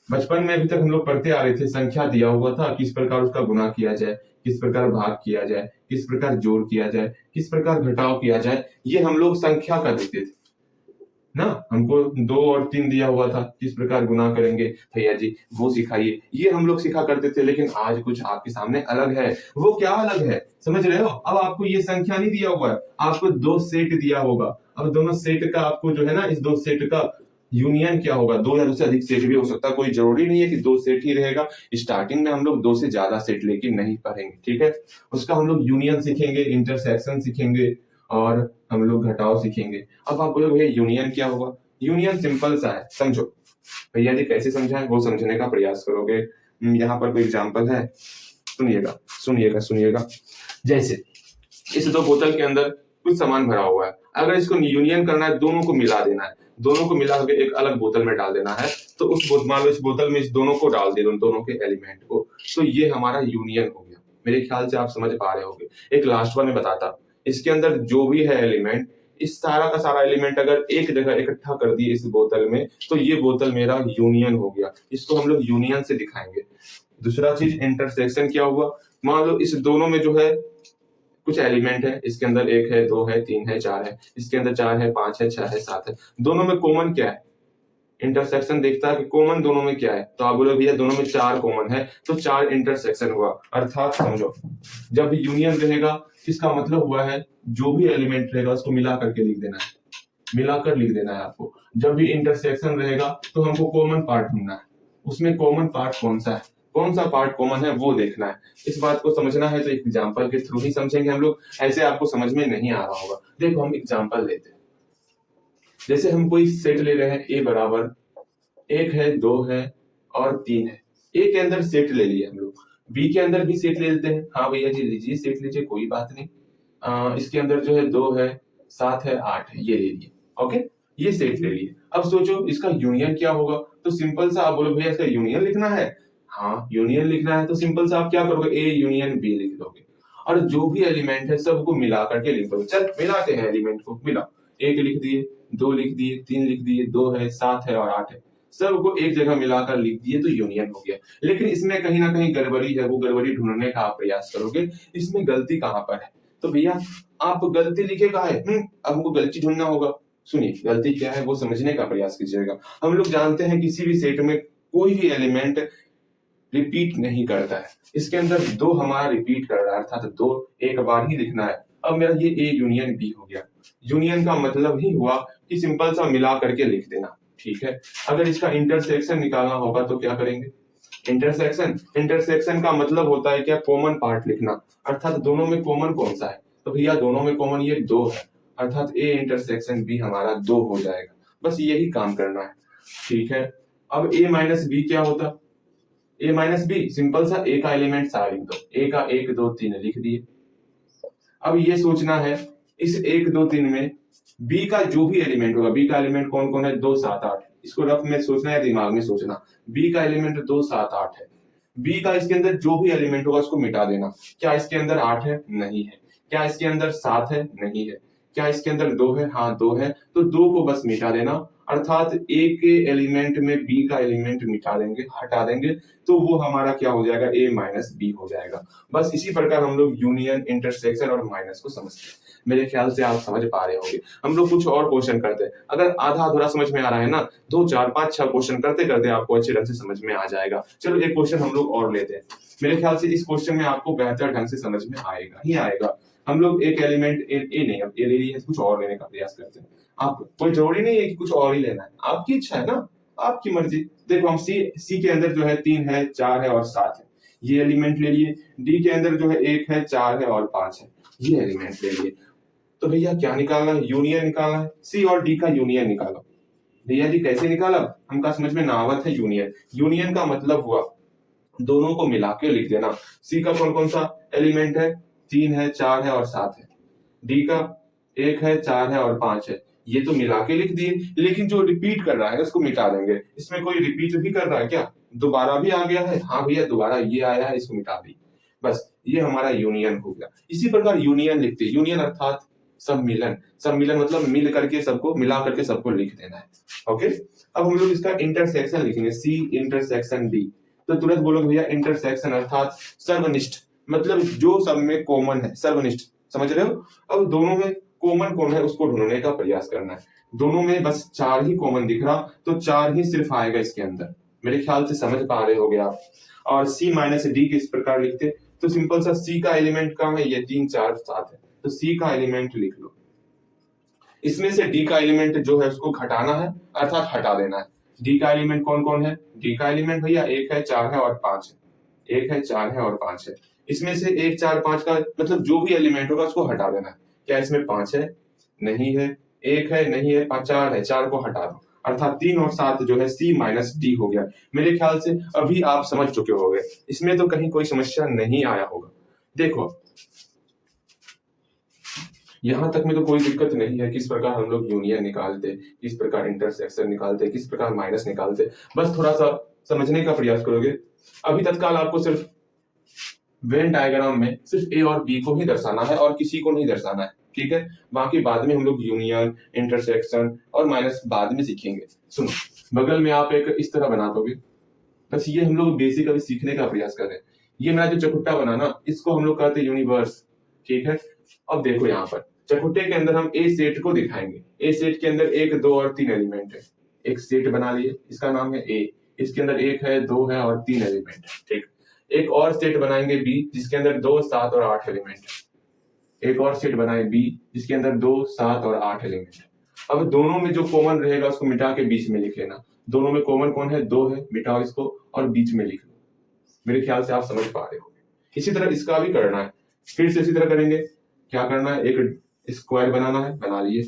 बचपन में अभी तक हम लोग पढ़ते आ रहे थे, संख्या दिया हुआ था, किस प्रकार उसका गुणा किया जाए, किस प्रकार भाग किया जाए, किस प्रकार जोड़ किया जाए, किस प्रकार घटाव किया जाए, ये हम लोग संख्या का देखते थे ना। हमको 2 और 3 दिया हुआ था, किस प्रकार गुना करेंगे भैया जी वो सिखाइए, ये हम लोग सिखा करते थे। लेकिन आज कुछ आपके सामने अलग है। वो क्या अलग है समझ रहे हो, अब आपको ये संख्या नहीं दिया हुआ है, आपको 2 सेट दिया होगा। अब दोनों सेट का आपको जो है ना, इस 2 सेट का यूनियन क्या होगा, 2 या 2 से अधिक सेट भी हो सकता है, कोई जरूरी नहीं है कि 2 सेट ही रहेगा। स्टार्टिंग में हम लोग 2 से ज्यादा सेट लेके नहीं पढ़ेंगे, ठीक है। उसका हम लोग यूनियन सीखेंगे, इंटरसेक्शन सीखेंगे, और हम लोग घटाव सीखेंगे। अब आप बोलोगे भैया यूनियन क्या होगा, यूनियन सिंपल सा है, समझो भैया जी कैसे समझाएं वो समझने का प्रयास करोगे। यहाँ पर कोई एग्जांपल है, सुनिएगा सुनिएगा सुनिएगा। जैसे इस 2 बोतल के अंदर कुछ सामान भरा हुआ है, अगर इसको यूनियन करना है, दोनों को मिला देना है, दोनों को मिला के एक अलग बोतल में डाल देना है, तो मान लो इस बोतल में इस दोनों को डाल दे, दोनों के एलिमेंट को, तो ये हमारा यूनियन हो गया। मेरे ख्याल से आप समझ पा रहे होंगे। एक लास्ट वन में बताता, इसके अंदर जो भी है एलिमेंट, इस सारा का सारा एलिमेंट अगर एक जगह इकट्ठा कर दिए इस बोतल में, तो ये बोतल मेरा यूनियन हो गया। इसको हम लोग यूनियन से दिखाएंगे। दूसरा चीज इंटरसेक्शन क्या हुआ, मान लो इस दोनों में जो है कुछ एलिमेंट है, इसके अंदर 1 है 2 है 3 है 4 है, इसके अंदर 4 है 5 है 6 है 7 है, दोनों में कॉमन क्या है? इंटरसेक्शन देखता है कि कॉमन दोनों में क्या है, तो आप बोले भैया दोनों में 4 कॉमन है, तो 4 इंटरसेक्शन हुआ। अर्थात समझो, जब भी यूनियन रहेगा इसका मतलब हुआ है जो भी एलिमेंट रहेगा उसको मिला करके लिख देना है, मिलाकर लिख देना है आपको। जब भी इंटरसेक्शन रहेगा तो हमको कॉमन पार्ट ढूंढना है, उसमें कॉमन पार्ट कौन सा है, कौन सा पार्ट कॉमन है वो देखना है। इस बात को समझना है तो एग्जांपल के थ्रू ही समझेंगे हम लोग, ऐसे आपको समझ में नहीं आ रहा होगा। देखो हम एग्जांपल लेते हैं, जैसे हम कोई सेट ले रहे हैं ए बराबर 1 है 2 है और 3 है। ए के अंदर सेट ले लिए हम लोग, बी के अंदर भी सेट ले लेते हैं। हाँ भैया जी लीजिए सेट लीजिए, कोई बात नहीं। इसके अंदर जो है 2 है 7 है 8 है, ये ले लिए। ओके, ये सेट ले लिए। अब सोचो इसका यूनियन क्या होगा, तो सिंपल सा आप बोलो भैया इसका यूनियन लिखना है। हाँ यूनियन लिखना है तो सिंपल सा आप क्या करोगे, ए यूनियन बी लिख दोगे और जो भी एलिमेंट है सबको मिला करके लिख दोगे। चल मिलाते हैं एलिमेंट को, मिला, 1 लिख दिए 2 लिख दिए 3 लिख दिए 2 है 7 है और 8 है, सबको एक जगह मिलाकर लिख दिए तो यूनियन हो गया। लेकिन इसमें कहीं ना कहीं गड़बड़ी है, वो गड़बड़ी ढूंढने का आप प्रयास करोगे, इसमें गलती कहां पर है। तो भैया आप गलती लिखेगा है, अब हमको गलती ढूंढना होगा। सुनिए गलती क्या है वो समझने का प्रयास कीजिएगा। हम लोग जानते हैं किसी भी सेट में कोई भी एलिमेंट रिपीट नहीं करता है, इसके अंदर 2 हमारा रिपीट कर रहा है, अर्थात 2 एक बार ही लिखना है। अब मेरा ये ए यूनियन बी हो गया। यूनियन का मतलब ही हुआ कि सिंपल सा मिला करके लिख देना, ठीक है। अगर इसका इंटरसेक्शन निकालना होगा तो क्या करेंगे, इंटरसेक्शन का मतलब होता है क्या, कॉमन पार्ट लिखना, अर्थात दोनों में कॉमन कौन सा है, तो भैया दोनों में कॉमन ये 2 है, अर्थात ए इंटरसेक्शन बी हमारा 2 हो जाएगा। बस यही काम करना है, ठीक है। अब ए माइनस बी क्या होता, ए माइनस बी सिंपल सा ए का एलिमेंट सारा लिख दो, ए का 1 2 3 लिख दिए। अब ये सोचना है इस 1 2 3 में बी का जो भी एलिमेंट होगा, बी का एलिमेंट कौन कौन है, 2 7 8, इसको रफ में सोचना है दिमाग में सोचना, बी का एलिमेंट 2 7 8 है। बी का इसके अंदर जो भी एलिमेंट होगा उसको मिटा देना। क्या इसके अंदर 8 है, नहीं है। क्या इसके अंदर 7 है, नहीं है। क्या इसके अंदर 2 है, हाँ 2 है, तो 2 को बस मिटा देना, अर्थात ए के एलिमेंट में बी का एलिमेंट मिटा देंगे, हटा देंगे, तो वो हमारा क्या हो जाएगा, ए माइनस बी हो जाएगा। बस इसी प्रकार हम लोग यूनियन इंटरसेक्शन और माइनस को समझते हैं। मेरे ख्याल से आप समझ पा रहे होंगे। हम लोग कुछ और क्वेश्चन करते हैं, अगर आधा अधूरा समझ में आ रहा है ना, 2 4 5 6 क्वेश्चन करते करते आपको अच्छे ढंग से समझ में आ जाएगा। चलो एक क्वेश्चन हम लोग और लेते हैं, मेरे ख्याल से इस क्वेश्चन में आपको बेहतर ढंग से समझ में आएगा ही आएगा। हम लोग एक एलिमेंट ए नहीं, अब ए ले लिया, कुछ और लेने का प्रयास करते हैं। आप कोई जरूरी नहीं है कि कुछ और ही लेना है, आपकी इच्छा है ना, आपकी मर्जी। देखो हम सी के अंदर जो है 3 है 4 है और 7 है, ये एलिमेंट ले लिए। डी के अंदर जो है 1 है 4 है और 5 है, ये एलिमेंट ले लिए। तो भैया क्या निकालना है, यूनियन निकालना है, सी और डी का यूनियन निकालो। भैया जी कैसे निकाला, हमका समझ में ना आवत है। यूनियन, यूनियन का मतलब हुआ दोनों को मिला के लिख देना। सी का कौन कौन सा एलिमेंट है, 3 है 4 है और 7 है। डी का 1 है 4 है और 5 है, ये तो मिला के लिख दिए, लेकिन जो रिपीट कर रहा है उसको मिटा देंगे। इसमें कोई रिपीट भी कर रहा है क्या, दोबारा भी आ गया है, हाँ भैया दोबारा ये आया है, इसको मिटा दी, बस ये हमारा यूनियन हो गया। इसी प्रकार यूनियन लिखते, यूनियन अर्थात सम्मिलन, सम्मिलन मतलब मिल करके सबको, मिला करके सबको लिख देना है। ओके, अब हम लोग इसका इंटरसेक्शन लिखेंगे, सी इंटरसेक्शन डी। तो तुरंत बोलोगे भैया इंटरसेक्शन अर्थात सर्वनिष्ठ, मतलब जो सब में कॉमन है, सर्वनिष्ठ, समझ रहे हो। अब दोनों में कॉमन कौन है उसको ढूंढने का प्रयास करना है। दोनों में बस 4 ही कॉमन दिख रहा, तो 4 ही सिर्फ आएगा इसके अंदर, मेरे ख्याल से समझ पा रहे होगे आप। और सी माइनस डी किस प्रकार लिखते, तो सिंपल सा सी का एलिमेंट कहाँ है, ये 3 4 7 है, तो सी का एलिमेंट लिख लो। इसमें से डी का एलिमेंट जो है उसको घटाना है, अर्थात हटा देना है। डी का एलिमेंट कौन कौन है, डी का एलिमेंट भैया 1 है 4 है और 5 है, 1 है 4 है और 5 है। इसमें से 1 4 5 का मतलब जो भी एलिमेंट होगा उसको हटा देना है। क्या इसमें 5 है, नहीं है, 1 है, नहीं है, 5 4 है, 4 को हटा दो, अर्थात 3 और 7 जो है सी माइनस डी हो गया। मेरे ख्याल से अभी आप समझ चुके होंगे, इसमें तो कहीं कोई समस्या नहीं आया होगा। देखो यहां तक में तो कोई दिक्कत नहीं है, किस प्रकार हम लोग यूनियन निकालते, किस प्रकार इंटरसेक्शन निकालते, किस प्रकार माइनस निकालते, बस थोड़ा सा समझने का प्रयास करोगे। अभी तत्काल आपको सिर्फ वेन डायग्राम में सिर्फ ए और बी को ही दर्शाना है और किसी को नहीं दर्शाना है। ठीक है। बाकी बाद में हम लोग यूनियन, इंटरसेक्शन और माइनस बाद में सीखेंगे। सुनो, बगल में आप एक इस तरह बना दोगे, बस ये हम लोग बेसिक अभी सीखने का प्रयास कर रहे हैं। ये मेरा जो चकुट्टा बना ना, इसको हम लोग कहते हैं यूनिवर्स, ठीक है। अब देखो यहाँ पर चकुट्टे के अंदर हम ए सेट को दिखाएंगे। ए सेट के अंदर 1, 2 और 3 एलिमेंट है। एक सेट बना लिए, इसका नाम है ए। इसके अंदर 1 है, 2 है और 3 एलिमेंट है, ठीक। एक और सेट बनाएंगे बी, जिसके अंदर 2, 7 और 8 एलिमेंट है। एक और सेट बनाए बी, जिसके अंदर 2, 7 और 8 एलिमेंट है। अब दोनों में जो कॉमन रहेगा उसको मिटा के बीच में लिख लेना। दोनों में कॉमन कौन है? 2 है, मिटाओ इसको और बीच में लिख लो। मेरे ख्याल से आप समझ पा रहे हो। इसी तरह इसका भी करना है, फिर से इसी तरह करेंगे। क्या करना है? एक स्क्वायर बनाना है, बना लिए।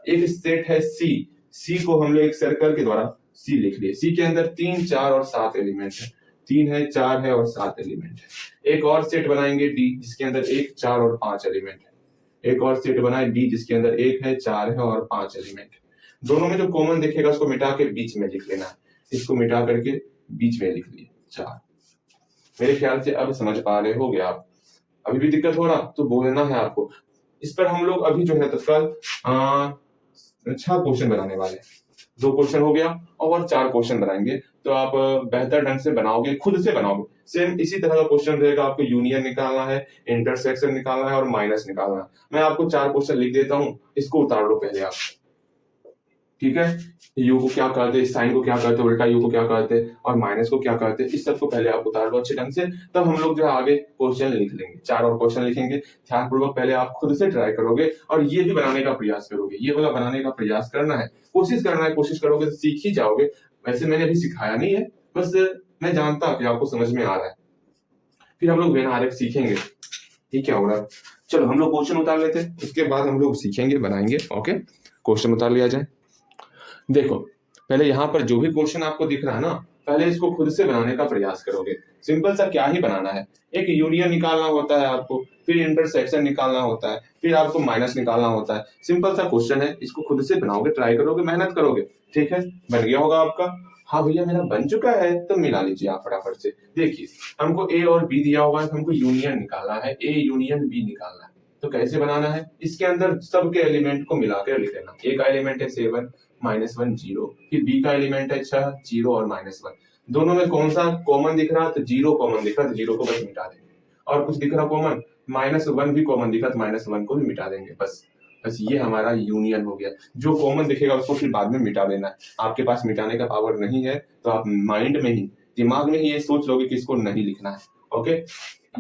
एक सेट है सी, सी को हम लोग एक सर्कल के द्वारा सी लिख लिए। सी के अंदर 3, 4 और 7 एलिमेंट है। 3 है, 4 है और 7 एलिमेंट है। एक और सेट बनाएंगे डी, जिसके अंदर 1, 4 और 5 एलिमेंट है। एक और सेट बनाए डी, जिसके अंदर 1 है, 4 है और 5 एलिमेंट है। दोनों में जो कॉमन दिखेगा उसको मिटा के बीच में लिख लेना है। इसको मिटा करके बीच में लिख लिए 4। मेरे ख्याल से अब समझ पा रहे हो गया आप। अभी भी दिक्कत हो रहा तो बोलना है आपको। इस पर हम लोग अभी जो है तत्काल 6 क्वेश्चन बनाने वाले हैं। 2 क्वेश्चन हो गया और 4 क्वेश्चन बनाएंगे, तो आप बेहतर ढंग से बनाओगे, खुद से बनाओगे। सेम इसी तरह का क्वेश्चन रहेगा। आपको यूनियन निकालना है, इंटरसेक्शन निकालना है और माइनस निकालना है। मैं आपको 4 क्वेश्चन लिख देता हूं, इसको उतार लो पहले आप, ठीक है। यू को क्या कहते हैं, साइन को क्या कहते हैं, उल्टा यू को क्या कहते हैं और माइनस को क्या कहते हैं, इस सब को पहले आप उतार लो अच्छे ढंग से। तब हम लोग जो है आगे क्वेश्चन लिख लेंगे। 4 और क्वेश्चन लिखेंगे। ध्यानपूर्वक पहले आप खुद से ट्राई करोगे और ये भी बनाने का प्रयास करोगे। ये वाला बनाने का प्रयास करना है, कोशिश करना है। कोशिश करोगे तो सीख ही जाओगे। वैसे मैंने अभी सिखाया नहीं है, बस मैं जानता कि आपको समझ में आ रहा है। फिर हम लोग व्यवहारिक सीखेंगे। ये क्या हो रहा है? चलो हम लोग क्वेश्चन उतार लेते हैं, उसके बाद हम लोग सीखेंगे, बनाएंगे। ओके, क्वेश्चन उतार लिया जाए। देखो, पहले यहाँ पर जो भी क्वेश्चन आपको दिख रहा है ना, पहले इसको खुद से बनाने का प्रयास करोगे। सिंपल सा क्या ही बनाना है, एक यूनियन निकालना होता है आपको, फिर इंटरसेक्शन निकालना होता है, फिर आपको माइनस निकालना होता है। सिंपल सा क्वेश्चन है, इसको खुद से बनाओगे, ट्राई करोगे, मेहनत करोगे, ठीक है। बन गया होगा आपका? हाँ भैया मेरा बन चुका है, तो मिला लीजिए आप फटाफट से। देखिए, हमको ए और बी दिया हुआ है, हमको यूनियन निकालना है, ए यूनियन बी निकालना है। तो कैसे बनाना है? इसके अंदर सबके एलिमेंट को मिलाकर लिख लेना। ए का एलिमेंट है 7, -1 0, फिर बी का एलिमेंट है 6, 0 और -1। दोनों में कौन सा कॉमन दिख रहा है? तो 0 कॉमन दिख रहा है, तो 0 को बस मिटा देंगे। और कुछ दिख रहा कॉमन, -1 भी कॉमन दिखा, तो -1 को भी मिटा देंगे। बस बस ये हमारा यूनियन हो गया। जो कॉमन दिखेगा उसको फिर बाद में मिटा देना है। आपके पास मिटाने का पावर नहीं है, तो आप माइंड में ही, दिमाग में ही ये सोच लोगे कि इसको नहीं लिखना है। ओके,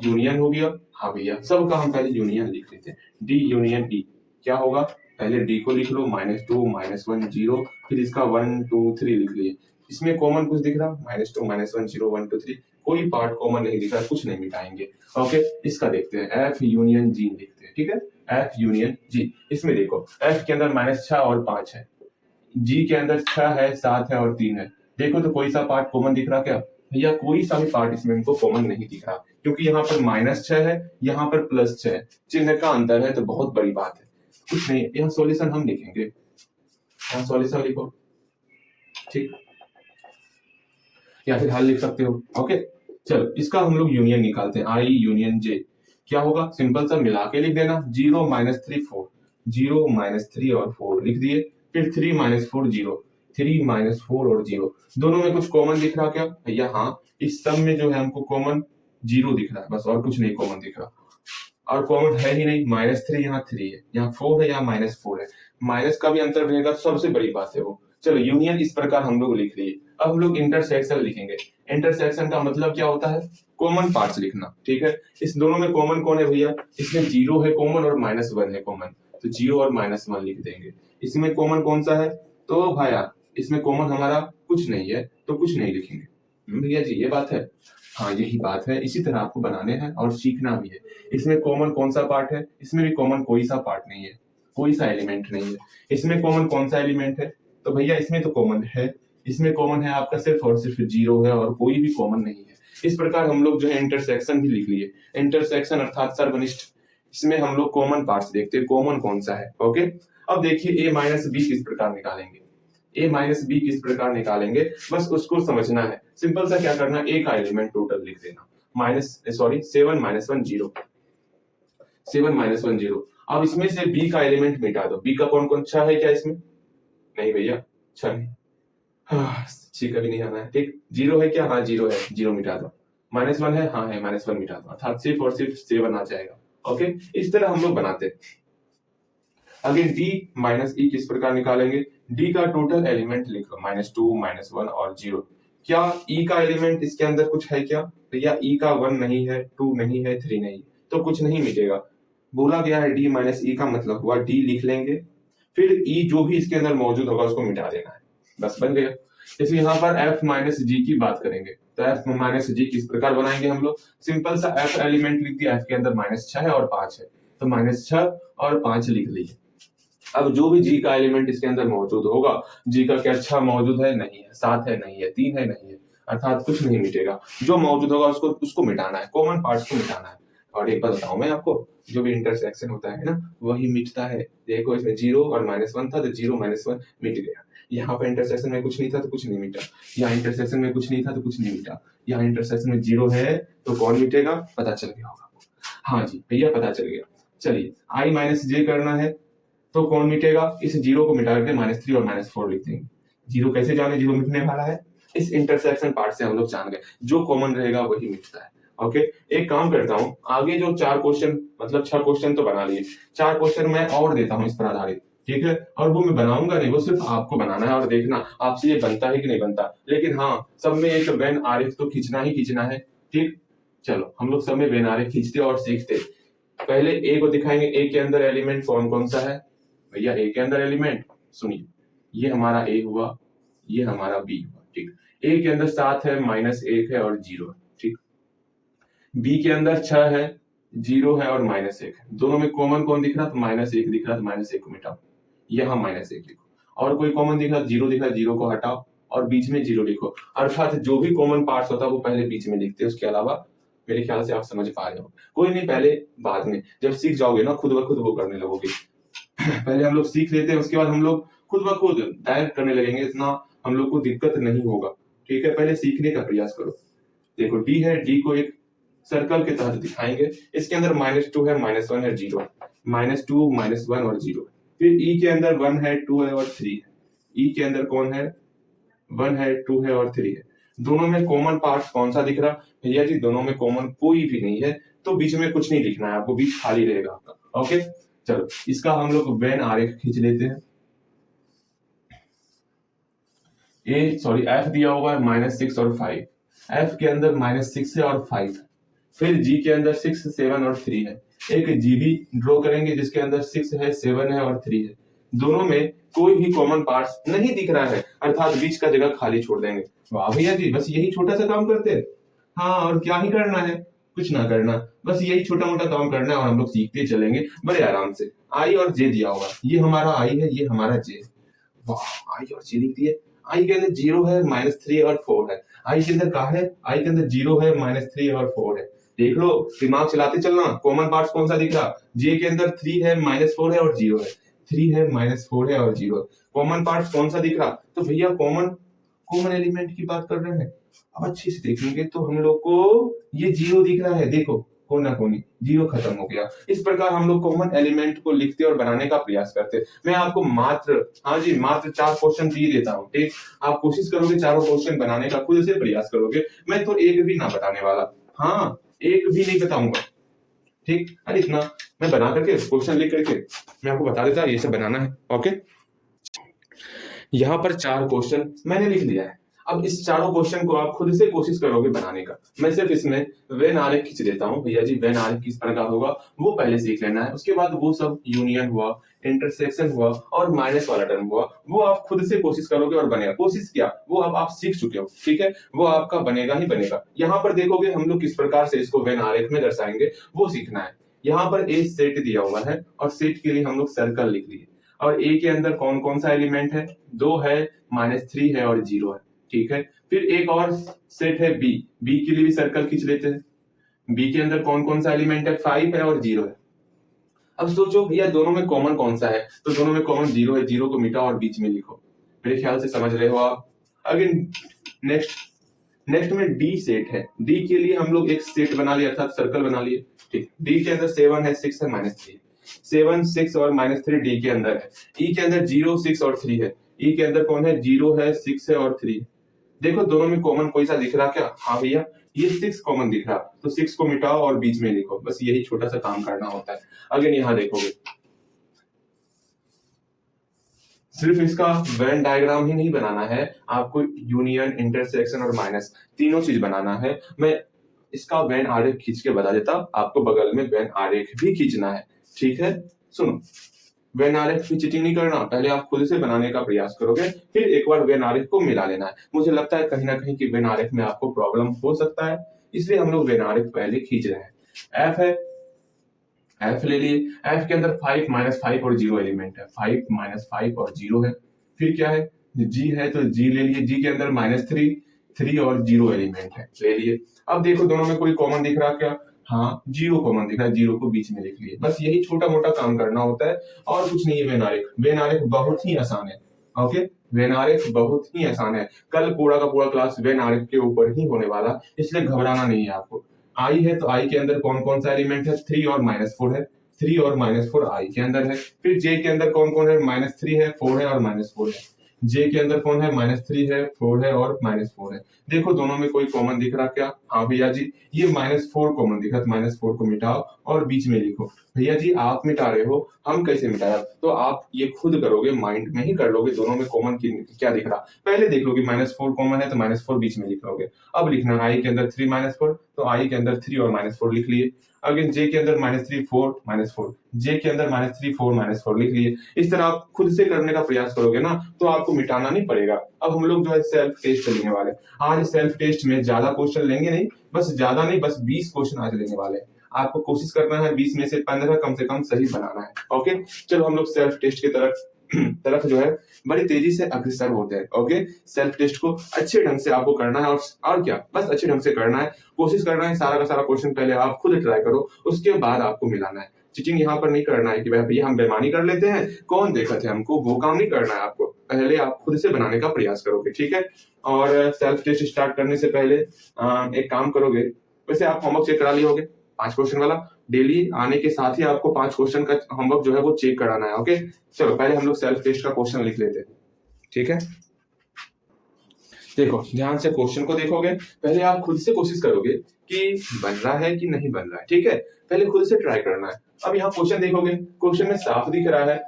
यूनियन हो गया। हाँ भैया, सबका हम पहले यूनियन लिख लेते हैं। डी यूनियन ई क्या होगा? पहले डी को लिख लो, -2, -1 0, फिर इसका 1 2 3 लिख लिए। इसमें कॉमन कुछ दिख रहा? -2 -1 0 1 2 3, कोई पार्ट कॉमन नहीं दिख रहा, कुछ नहीं मिटाएंगे। ओके, इसका देखते हैं, एफ यूनियन जी लिखते हैं, ठीक है। एफ यूनियन जी, इसमें देखो एफ के अंदर -6 और 5 है, जी के अंदर 6 है, 7 है और 3 है। देखो तो कोई सा पार्ट कॉमन दिख रहा क्या? भैया कोई सा भी पार्ट इसमें इनको कॉमन नहीं दिख रहा, क्योंकि यहाँ पर -6 है, यहाँ पर +6 है, चिन्ह का अंतर है, तो बहुत बड़ी बात है। कुछ नहीं, यहाँ सॉल्यूशन हम लिखेंगे। यहाँ सॉल्यूशन लिखो, ठीक, या फिर हल लिख सकते हो। ओके, चलो इसका हम लोग यूनियन निकालते हैं। आई यूनियन जे क्या होगा? सिंपल सा मिला के लिख देना। 0 -3 4, 0 -3 और 4 लिख दिए। फिर 3 -4 0, 3 -4 और 0। दोनों में कुछ कॉमन दिख रहा क्या भैया? हाँ, इस सब में जो है हमको कॉमन 0 दिख रहा है, बस, और कुछ नहीं कॉमन दिख रहा। और कॉमन है ही नहीं। -3 यहाँ 3 है, यहाँ 4 है, यहाँ -4 है। माइनस का भी अंतर रहेगा, सबसे बड़ी बात है वो। चलो यूनियन इस प्रकार हम लोग लिख लिए। अब हम लोग इंटरसेक्शन लिखेंगे। इंटरसेक्शन का मतलब क्या होता है? कॉमन पार्ट्स लिखना, ठीक है। इस दोनों में कॉमन कौन है भैया? इसमें 0 है कॉमन और -1 है कॉमन, तो 0 और -1 लिख देंगे। इसमें कॉमन कौन सा है? तो भैया इसमें कॉमन हमारा कुछ नहीं है, तो कुछ नहीं लिखेंगे। भैया जी ये बात है? हाँ यही बात है। इसी तरह आपको बनाने हैं और सीखना भी है। इसमें कॉमन कौन सा पार्ट है? इसमें भी कॉमन कोई सा पार्ट नहीं है, कोई सा एलिमेंट नहीं है। इसमें कॉमन कौन सा एलिमेंट है? तो भैया इसमें तो कॉमन है, इसमें कॉमन है आपका सिर्फ और सिर्फ 0 है, और कोई भी कॉमन नहीं है। इस प्रकार हम लोग जो है इंटरसेक्शन भी लिख लिए। इंटरसेक्शन अर्थात सर्वनिष्ठ, इसमें हम लोग कॉमन पार्ट्स देखते हैं, कॉमन कौन सा है। ओके, अब देखिए a-b किस प्रकार निकालेंगे। a-b किस प्रकार निकालेंगे, बस उसको समझना है। सिंपल सा क्या करना, a का एलिमेंट टोटल लिख देना। 7 -1 0, 7 माइनस 1 0। अब इसमें से बी का एलिमेंट मिटा दो। बी का कौन कौन सा है क्या इसमें? नहीं भैया, 6 नहीं। हाँ, 6 कभी नहीं आना है। ठीक, 0 है क्या? हाँ 0 है, 0 मिटा दो। -1 है, हाँ है, -1 मिटा दो, अर्थात सिर्फ और सिर्फ 7 आ जाएगा। ओके, इस तरह हम लोग बनाते हैं। अगेन डी माइनस ई किस प्रकार निकालेंगे? डी का टोटल एलिमेंट लिखो, -2 -1 और 0। क्या ई का एलिमेंट इसके अंदर कुछ है क्या? भैया ई का 1 नहीं है, 2 नहीं है, 3 नहीं, तो कुछ नहीं मिटेगा। बोला गया है डी माइनस ई का मतलब हुआ डी लिख लेंगे, फिर ई जो भी इसके अंदर मौजूद होगा उसको मिटा देना है, बस बन गया। जैसे यहाँ पर f माइनस जी की बात करेंगे तो f माइनस जी किस प्रकार बनाएंगे हम लोग? सिंपल सा f एलिमेंट लिख दिया, f के अंदर -6 है और 5 है, तो -6 और 5 लिख लिए। अब जो भी g का एलिमेंट इसके अंदर मौजूद होगा, g का क्या 6 मौजूद है? नहीं है। 7 है? नहीं है। 3 है? नहीं है। अर्थात कुछ नहीं मिटेगा, जो मौजूद होगा उसको मिटाना है, कॉमन पार्ट्स को मिटाना है। और एक बात बताऊं मैं आपको, जो भी इंटरसेक्शन होता है ना वही मिटता है। देखो इसमें 0 और -1 था तो 0 -1 मिट गया। यहाँ पे इंटरसेक्शन में कुछ नहीं था तो कुछ नहीं मिटा, यहाँ इंटरसेक्शन में कुछ नहीं था तो कुछ नहीं मिटा, यहाँ इंटरसेक्शन में 0 है तो कौन मिटेगा? पता चल गया होगा। हाँ जी भैया, पता चल गया। चलिए i माइनस जे करना है तो कौन मिटेगा? इस 0 को मिटा करके -3 और -4 लिख देंगे। 0 कैसे जाने 0 मिटने वाला है? इस इंटरसेक्शन पार्ट से हम लोग जान गए, जो कॉमन रहेगा वही मिटता है। ओके, एक काम करता हूँ, आगे जो 4 क्वेश्चन मतलब 6 क्वेश्चन तो बना लिए, 4 क्वेश्चन मैं और देता हूँ इस पर आधारित, ठीक है? और वो मैं बनाऊंगा नहीं, वो सिर्फ आपको बनाना है और देखना आपसे ये बनता है कि नहीं बनता। लेकिन हाँ, सब में एक वेन आरेख तो खींचना ही खींचना है। ठीक, चलो हम लोग सब में वेन आरेख खींचते और सीखते। पहले ए को दिखाएंगे, ए के अंदर एलिमेंट कौन कौन सा है? भैया ए के अंदर एलिमेंट सुनिए, ये हमारा ए हुआ, ये हमारा बी हुआ। ठीक, ए के अंदर 7 है, -1 है और 0 है। ठीक, बी के अंदर 6 है, 0 है और -1 है। दोनों में कॉमन कौन दिख रहा? तो -1 दिख रहा, तो -1 को मिटाओ, यहाँ -1 लिखो। और कोई कॉमन दिख रहा? 0 दिख रहा, 0 को हटाओ और बीच में 0 लिखो। अर्थात जो भी कॉमन पार्ट्स होता है वो पहले बीच में लिखते हैं, उसके अलावा मेरे ख्याल से आप समझ पा रहे हो। कोई नहीं, पहले बाद में जब सीख जाओगे ना खुद ब खुद वो करने लगोगे। पहले हम लोग सीख लेते हैं, उसके बाद हम लोग खुद ब खुद डायरेक्ट करने लगेंगे, इतना हम लोग को दिक्कत नहीं होगा। ठीक है, पहले सीखने का प्रयास करो। देखो डी है, डी को एक सर्कल के तहत दिखाएंगे। इसके अंदर -2 है, -1 है, 0 है, -2 -1 और 0 है। फिर ई के अंदर 1 है, 2 है और 3 है। ई के अंदर कौन है? 1 है, 2 है और 3 है। दोनों में कॉमन पार्ट कौन सा दिख रहा? भैया जी दोनों में कॉमन कोई भी नहीं है, तो बीच में कुछ नहीं लिखना है आपको, बीच खाली रहेगा आपका। ओके, चलो इसका हम लोग वेन आरेख खींच लेते हैं। एफ दिया हुआ है -6 और 5, एफ के अंदर -6 है और 5 है। फिर जी के अंदर 6 7 और 3 है। एक जी भी ड्रॉ करेंगे जिसके अंदर 6 है, 7 है और 3 है। दोनों में कोई भी कॉमन पार्ट्स नहीं दिख रहा है, अर्थात बीच का जगह खाली छोड़ देंगे। वाह भैया जी, बस यही छोटा सा काम करते हैं। हाँ, और क्या ही करना है? कुछ ना करना, बस यही छोटा मोटा काम करना है और हम लोग सीखते चलेंगे बड़े आराम से। आई और जे दिया होगा, ये हमारा आई है, ये हमारा जे। वाह, आई और जे लिख दिए। आई के अंदर 0 है, -3 और 4 है। आई के अंदर कहा है? आई के अंदर 0 है, -3 और 4 है। देख लो, दिमाग चलाते चलना। कॉमन पार्ट्स कौन सा दिख रहा? जे के अंदर 3 है, -4 है और 0 है। 3 है, -4 है और 0 है। कॉमन पार्ट्स कौन सा दिख रहा? तो भैया कॉमन एलिमेंट की बात कर रहे हैं। अब अच्छे से देखेंगे तो हम लोग को ये 0 दिख रहा है, देखो कोना कोनी 0 खत्म हो गया। इस प्रकार हम लोग कॉमन एलिमेंट को लिखते और बनाने का प्रयास करते। मैं आपको मात्र 4 क्वेश्चन दिए देता हूँ। ठीक, आप कोशिश करोगे चारों क्वेश्चन बनाने का, खुद से प्रयास करोगे। मैं तो एक भी ना बताने वाला, हाँ एक भी नहीं बताऊंगा। ठीक, अरे इतना मैं बना करके क्वेश्चन लिख करके मैं आपको बता देता ये सब बनाना है। ओके, यहाँ पर 4 क्वेश्चन मैंने लिख दिया है। अब इस चारों क्वेश्चन को आप खुद से कोशिश करोगे बनाने का। मैं सिर्फ इसमें वेन आरेख खींच देता हूँ। भैया जी वेन आरेख किस प्रकार होगा वो पहले सीख लेना है, उसके बाद वो सब यूनियन हुआ, इंटरसेक्शन हुआ और माइनस वाला टर्म हुआ, वो आप खुद से कोशिश करोगे और बनेगा। कोशिश क्या, वो अब आप सीख चुके हो। ठीक है, वो आपका बनेगा ही बनेगा। यहाँ पर देखोगे हम लोग किस प्रकार से इसको वेन आरेख में दर्शाएंगे, वो सीखना है। यहाँ पर ए सेट दिया हुआ है और सेट के लिए हम लोग सर्कल लिख लिए। और ए के अंदर कौन कौन सा एलिमेंट है? 2 है, -3 है और 0 है। ठीक है, फिर एक और सेट है बी, बी के लिए भी सर्कल खींच लेते हैं। बी के अंदर कौन कौन सा एलिमेंट है? 5 है और 0 है। अब सोचो भैया दोनों में कॉमन कौन सा है? तो दोनों में कॉमन 0 है, 0 को मिटाओ और बीच में लिखो। मेरे ख्याल से समझ रहे हो आप। अगेन नेक्स्ट में डी सेट है। डी के लिए हम लोग एक सेट बना लिया, अर्थात सर्कल बना लिए। ठीक, डी के अंदर 7 है, 6 है, -3 है। 7, 6 और -3 डी के अंदर है। ई के अंदर 0, 6 और 3 है। ई के अंदर कौन है? 0 है, 6 है और 3। देखो दोनों में कॉमन कोई सा दिख रहा क्या? हाँ भैया, ये 6 कॉमन दिख रहा, तो 6 को मिटाओ और बीच में लिखो, बस यही छोटा सा काम करना होता है। अगेन यहाँ देखोगे, सिर्फ इसका वेन डायग्राम ही नहीं बनाना है, आपको यूनियन, इंटरसेक्शन और माइनस तीनों चीज बनाना है। मैं इसका वेन आरेख खींच के बता देता, आपको बगल में वेन आरेख भी खींचना है, ठीक है? सुनो, वेन आरेख की चीटिंग नहीं करना, पहले आप खुद से बनाने का प्रयास करोगे, फिर एक बार वेन आरेख को मिला लेना है। मुझे लगता है कहीं ना कहीं कि वेन आरेख में आपको प्रॉब्लम हो सकता है, इसलिए हम लोग वेन आरेख पहले खींच रहे हैं। एफ है, एफ ले लिए। एफ के अंदर 5, -5 और 0 एलिमेंट है। 5, -5 और 0 है। फिर क्या है? जी है, तो जी ले लिए। जी के अंदर -3, 3 और 0 एलिमेंट है, ले लिए। अब देखो दोनों में कोई कॉमन दिख रहा क्या? हाँ, 0 कॉमन दिख रहा है, 0 को बीच में लिख लिए। बस यही छोटा मोटा काम करना होता है और कुछ नहीं है। वेन आरेख, वेन आरेख बहुत ही आसान है। ओके, वेन आरेख बहुत ही आसान है। कल पूरा का पूरा क्लास वेन आरेख के ऊपर ही होने वाला, इसलिए घबराना नहीं है आपको। आई है, तो आई के अंदर कौन कौन सा एलिमेंट है? 3 और -4 है। 3 और -4 आई के अंदर है। फिर जे के अंदर कौन कौन है? -3 है, 4 है और -4 है। जे के अंदर कौन है? -3 है, 4 है और -4 है। देखो दोनों में कोई कॉमन दिख रहा क्या? हाँ भैया जी, ये -4 कॉमन दिख रहा, तो -4 को मिटाओ और बीच में लिखो। भैया जी आप मिटा रहे हो, हम कैसे मिटाया? तो आप ये खुद करोगे, माइंड में ही कर लोगे, दोनों में कॉमन क्या दिख रहा। पहले देख लो कि -4 कॉमन है, तो -4 बीच में लिख लोगे। अब लिखना आई के अंदर 3 -4, तो आई के अंदर 3 और -4 लिख लिए। अगेन जे के अंदर -3 4 -4, जे के अंदर -3 4 -4 लिख लिए। इस तरह आप खुद से करने का प्रयास करोगे ना, तो आपको मिटाना नहीं पड़ेगा। अब हम लोग जो है सेल्फ टेस्ट लेने वाले। आज सेल्फ टेस्ट में ज्यादा क्वेश्चन लेंगे नहीं, बस ज्यादा नहीं, बस 20 क्वेश्चन आज लेने वाले हैं। आपको कोशिश करना है 20 में से 15 कम से कम सही बनाना है। ओके, चलो हम लोग सेल्फ टेस्ट की तरफ जो है बड़ी तेजी से अग्रसर होते हैं। ओके, सेल्फ टेस्ट को अच्छे ढंग से आपको करना है, और क्या, बस अच्छे ढंग से करना है। कोशिश करना है सारा का सारा क्वेश्चन पहले आप खुद ट्राई करो, उसके बाद आपको मिलाना है। चीटिंग यहाँ पर नहीं करना है कि भाई भैया हम बेईमानी कर लेते हैं, कौन देखा थे हमको, वो काम नहीं करना है आपको। पहले आप खुद से बनाने का प्रयास करोगे, ठीक है? और सेल्फ टेस्ट स्टार्ट करने से पहले एक काम करोगे, वैसे आप होमवर्क चेक करा लिए होगे 5 क्वेश्चन वाला। डेली आने के साथ ही आपको 5 क्वेश्चन का होमवर्क जो है वो चेक कराना है। ओके, चलो पहले हम लोग सेल्फ टेस्ट का क्वेश्चन लिख लेते हैं, ठीक है? देखो ध्यान से क्वेश्चन को देखोगे, पहले आप खुद से कोशिश करोगे कि बन रहा है कि नहीं बन रहा है, ठीक है? पहले खुद से ट्राई करना है। अब यहाँ क्वेश्चन देखोगे, क्वेश्चन में साफ दिख रहा है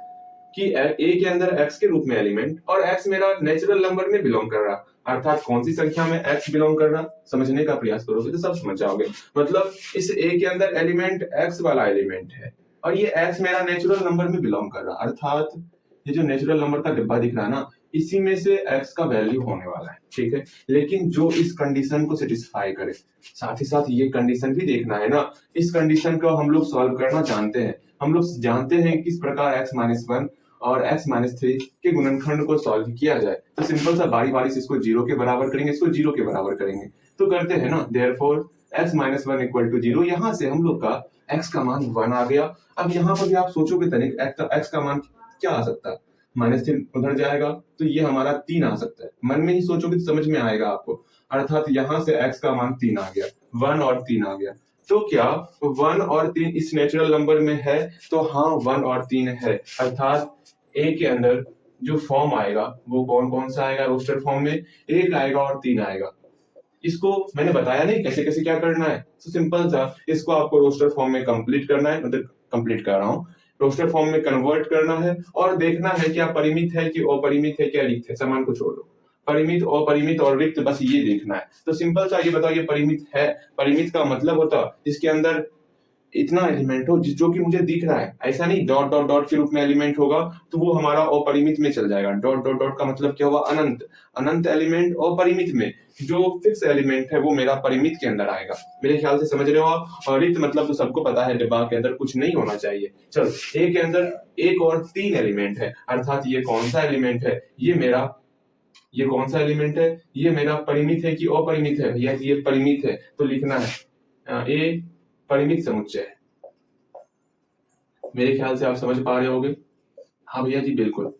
कि ए के अंदर x के रूप में एलिमेंट, और x मेरा नेचुरल नंबर में बिलोंग कर रहा, अर्थात कौन सी संख्या में x बिलोंग कर रहा, समझने का प्रयास करोगे तो सब समझ जाओगे। मतलब इस a के अंदर एलिमेंट x वाला एलिमेंट है, और ये x मेरा नेचुरल नंबर में बिलोंग कर रहा, अर्थात ये जो नेचुरल नंबर का डिब्बा दिख रहा है ना, इसी में से x का वैल्यू होने वाला है, ठीक है? लेकिन जो इस कंडीशन को सेटिस्फाई करे, साथ ही साथ ये कंडीशन भी देखना है ना। इस कंडीशन को हम लोग सॉल्व करना जानते हैं, हम लोग जानते हैं किस प्रकार x-1 और x-3 के गुणनखंड को सॉल्व किया जाए। तो सिंपल सा बारी बारी से इसको 0 के बराबर करेंगे, इसको 0 के बराबर करेंगे, तो करते हैं ना। देयरफॉर x-1 = 0, यहाँ से हम लोग का x का मान 1 आ गया। अब यहाँ पर भी आप सोचोगे तनिक, x का मान क्या आ सकता है? -3 उधर जाएगा तो ये हमारा 3 आ सकता है। मन में ही सोचोगे तो समझ में आएगा आपको, अर्थात यहाँ से x का मान 3 आ गया, 1 और 3 आ गया। तो क्या 1 और 3 इस नेचुरल नंबर में है? तो हाँ 1 और 3 है, अर्थात ए के अंदर जो फॉर्म आएगा वो कौन कौन सा आएगा? रोस्टर फॉर्म में 1 आएगा और 3 आएगा। इसको मैंने बताया नहीं कैसे कैसे क्या करना है, तो सिंपल सा इसको आपको रोस्टर फॉर्म में कंप्लीट करना है, मतलब कंप्लीट कर रहा हूँ, रोस्टर फॉर्म में कन्वर्ट करना है और देखना है क्या परिमित है कि अपरिमित है, क्या रिक्त है। समान को छोड़ दो, परिमित, अपरिमित और रिक्त, बस ये देखना है। तो सिंपल सा ये बताओ, ये परिमित है। परिमित का मतलब होता जिसके अंदर इतना एलिमेंट हो जो कि मुझे दिख रहा है, ऐसा नहीं डॉट डॉट डॉट के रूप में एलिमेंट होगा तो वो हमारा अपरिमित में चल जाएगा। डॉट डॉट डॉट का मतलब क्या हुआ? अनंत। अनंत एलिमेंट अपरिमित में, जो फिक्स एलिमेंट है वो मेरा परिमित के अंदर आएगा। मेरे ख्याल से समझ रहे हो आप। और रिक्त मतलब तो सबको पता है, डिब्बा के अंदर कुछ नहीं होना चाहिए। चलो, ए के अंदर 1 और 3 एलिमेंट है, अर्थात ये कौन सा एलिमेंट है? ये कौन सा एलिमेंट है? ये मेरा परिमित है कि अपरिमित है? भैया ये परिमित है, तो लिखना है ए परिमित समुच्चय है। मेरे ख्याल से आप समझ पा रहे होगे। हाँ भैया जी बिल्कुल,